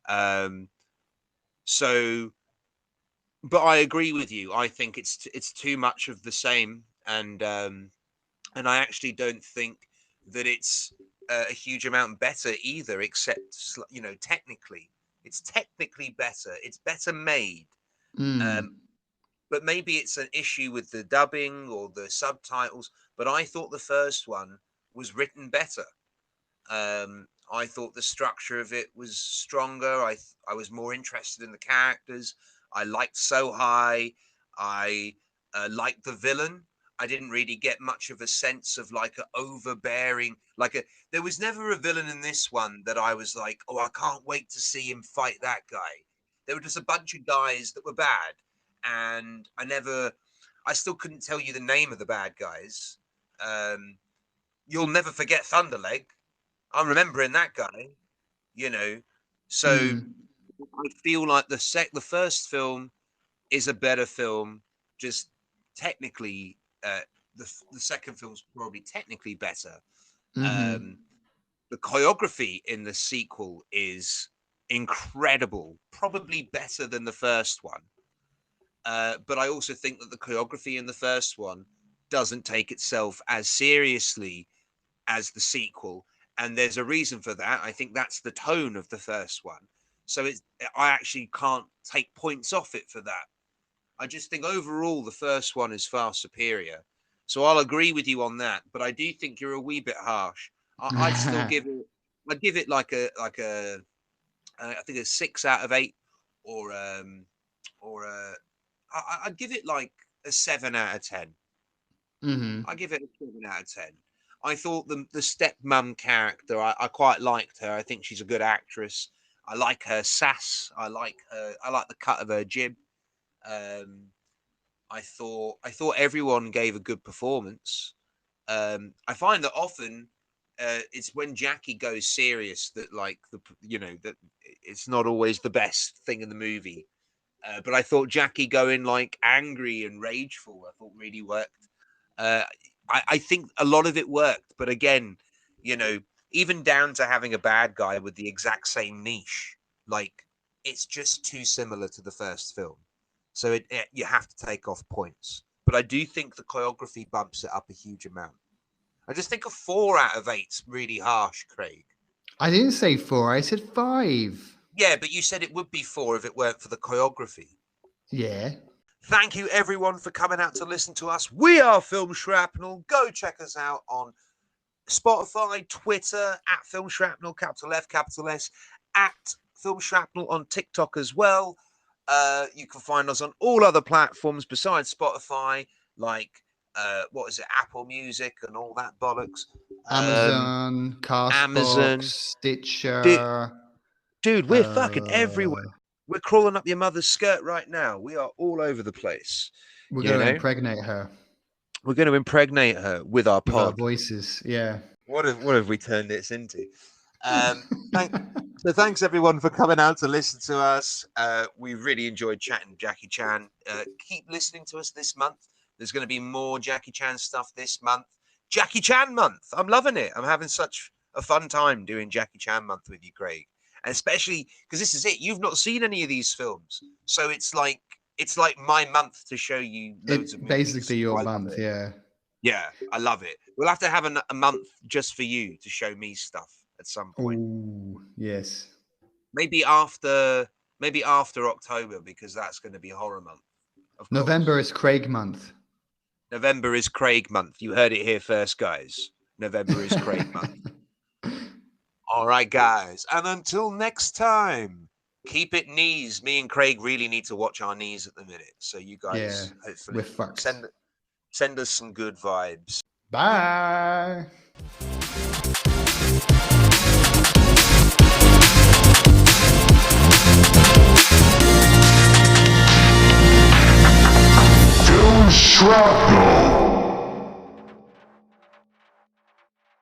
Um, so, but I agree with you. I think it's too much of the same, and I actually don't think that it's a huge amount better either. Except technically, it's technically better. It's better made. Um, Mm, but maybe it's an issue with the dubbing or the subtitles. But I thought the first one was written better. I thought the structure of it was stronger. I was more interested in the characters. I liked So High. I liked the villain. I didn't really get much of a sense of like a overbearing, like a. There was never a villain in this one that I was like, oh, I can't wait to see him fight that guy. There were just a bunch of guys that were bad, and I still couldn't tell you the name of the bad guys. Um, you'll never forget Thunderleg. I'm remembering that guy, you know. So mm, I feel like the first film is a better film. Just technically, the second film's probably technically better. mm-hmm. Um, the choreography in the sequel is incredible, probably better than the first one. But I also think that the choreography in the first one doesn't take itself as seriously as the sequel, and there's a reason for that. I think that's the tone of the first one. So I actually can't take points off it for that. I just think overall the first one is far superior. So I'll agree with you on that. But I do think you're a wee bit harsh. I'd still give it. I'd give it I think a 6 out of 8, or or I'd give it like a 7 out of 10. Hmm. I give it a 7 out of 10. I thought the stepmom character, I quite liked her. I think she's a good actress. I like her sass. I like the cut of her jib. Um, I thought everyone gave a good performance. I find that often it's when Jackie goes serious that that it's not always the best thing in the movie. But I thought Jackie going like angry and rageful, I thought really worked. Uh, I think a lot of it worked, but again, you know, even down to having a bad guy with the exact same niche, like it's just too similar to the first film. So you have to take off points. But I do think the choreography bumps it up a huge amount. I just think a 4 out of 8's really harsh, Craig. I didn't say 4. I said 5. Yeah, but you said it would be 4 if it weren't for the choreography. Yeah. Thank you, everyone, for coming out to listen to us. We are Film Shrapnel. Go check us out on Spotify, Twitter, at Film Shrapnel, capital F, capital S, at Film Shrapnel on TikTok as well. You can find us on all other platforms besides Spotify, like Apple Music and all that bollocks. Amazon, Castbox, Amazon. Stitcher. Dude, we're fucking everywhere. We're crawling up your mother's skirt right now. We are all over the place. We're going to impregnate her. We're going to impregnate her with our With our pod. voices, yeah. What have we turned this into? So thanks everyone for coming out to listen to us. We really enjoyed chatting to Jackie Chan. Keep listening to us this month. There's going to be more Jackie Chan stuff this month. Jackie Chan month. I'm loving it. I'm having such a fun time doing Jackie Chan month with you, Craig. And especially because this is it. You've not seen any of these films. So it's like my month to show you loads of movies. Basically your month, yeah. Yeah, I love it. We'll have to have a month just for you to show me stuff at some point. Oh, yes. Maybe after October, because that's going to be horror month. Of course. November is Craig month. November is Craig month. You heard it here first, guys. November is Craig month. All right, guys. And until next time, keep it knees. Me and Craig really need to watch our knees at the minute. So you guys, hopefully, we're fucked. Send us some good vibes. Bye. Film Shrapnel.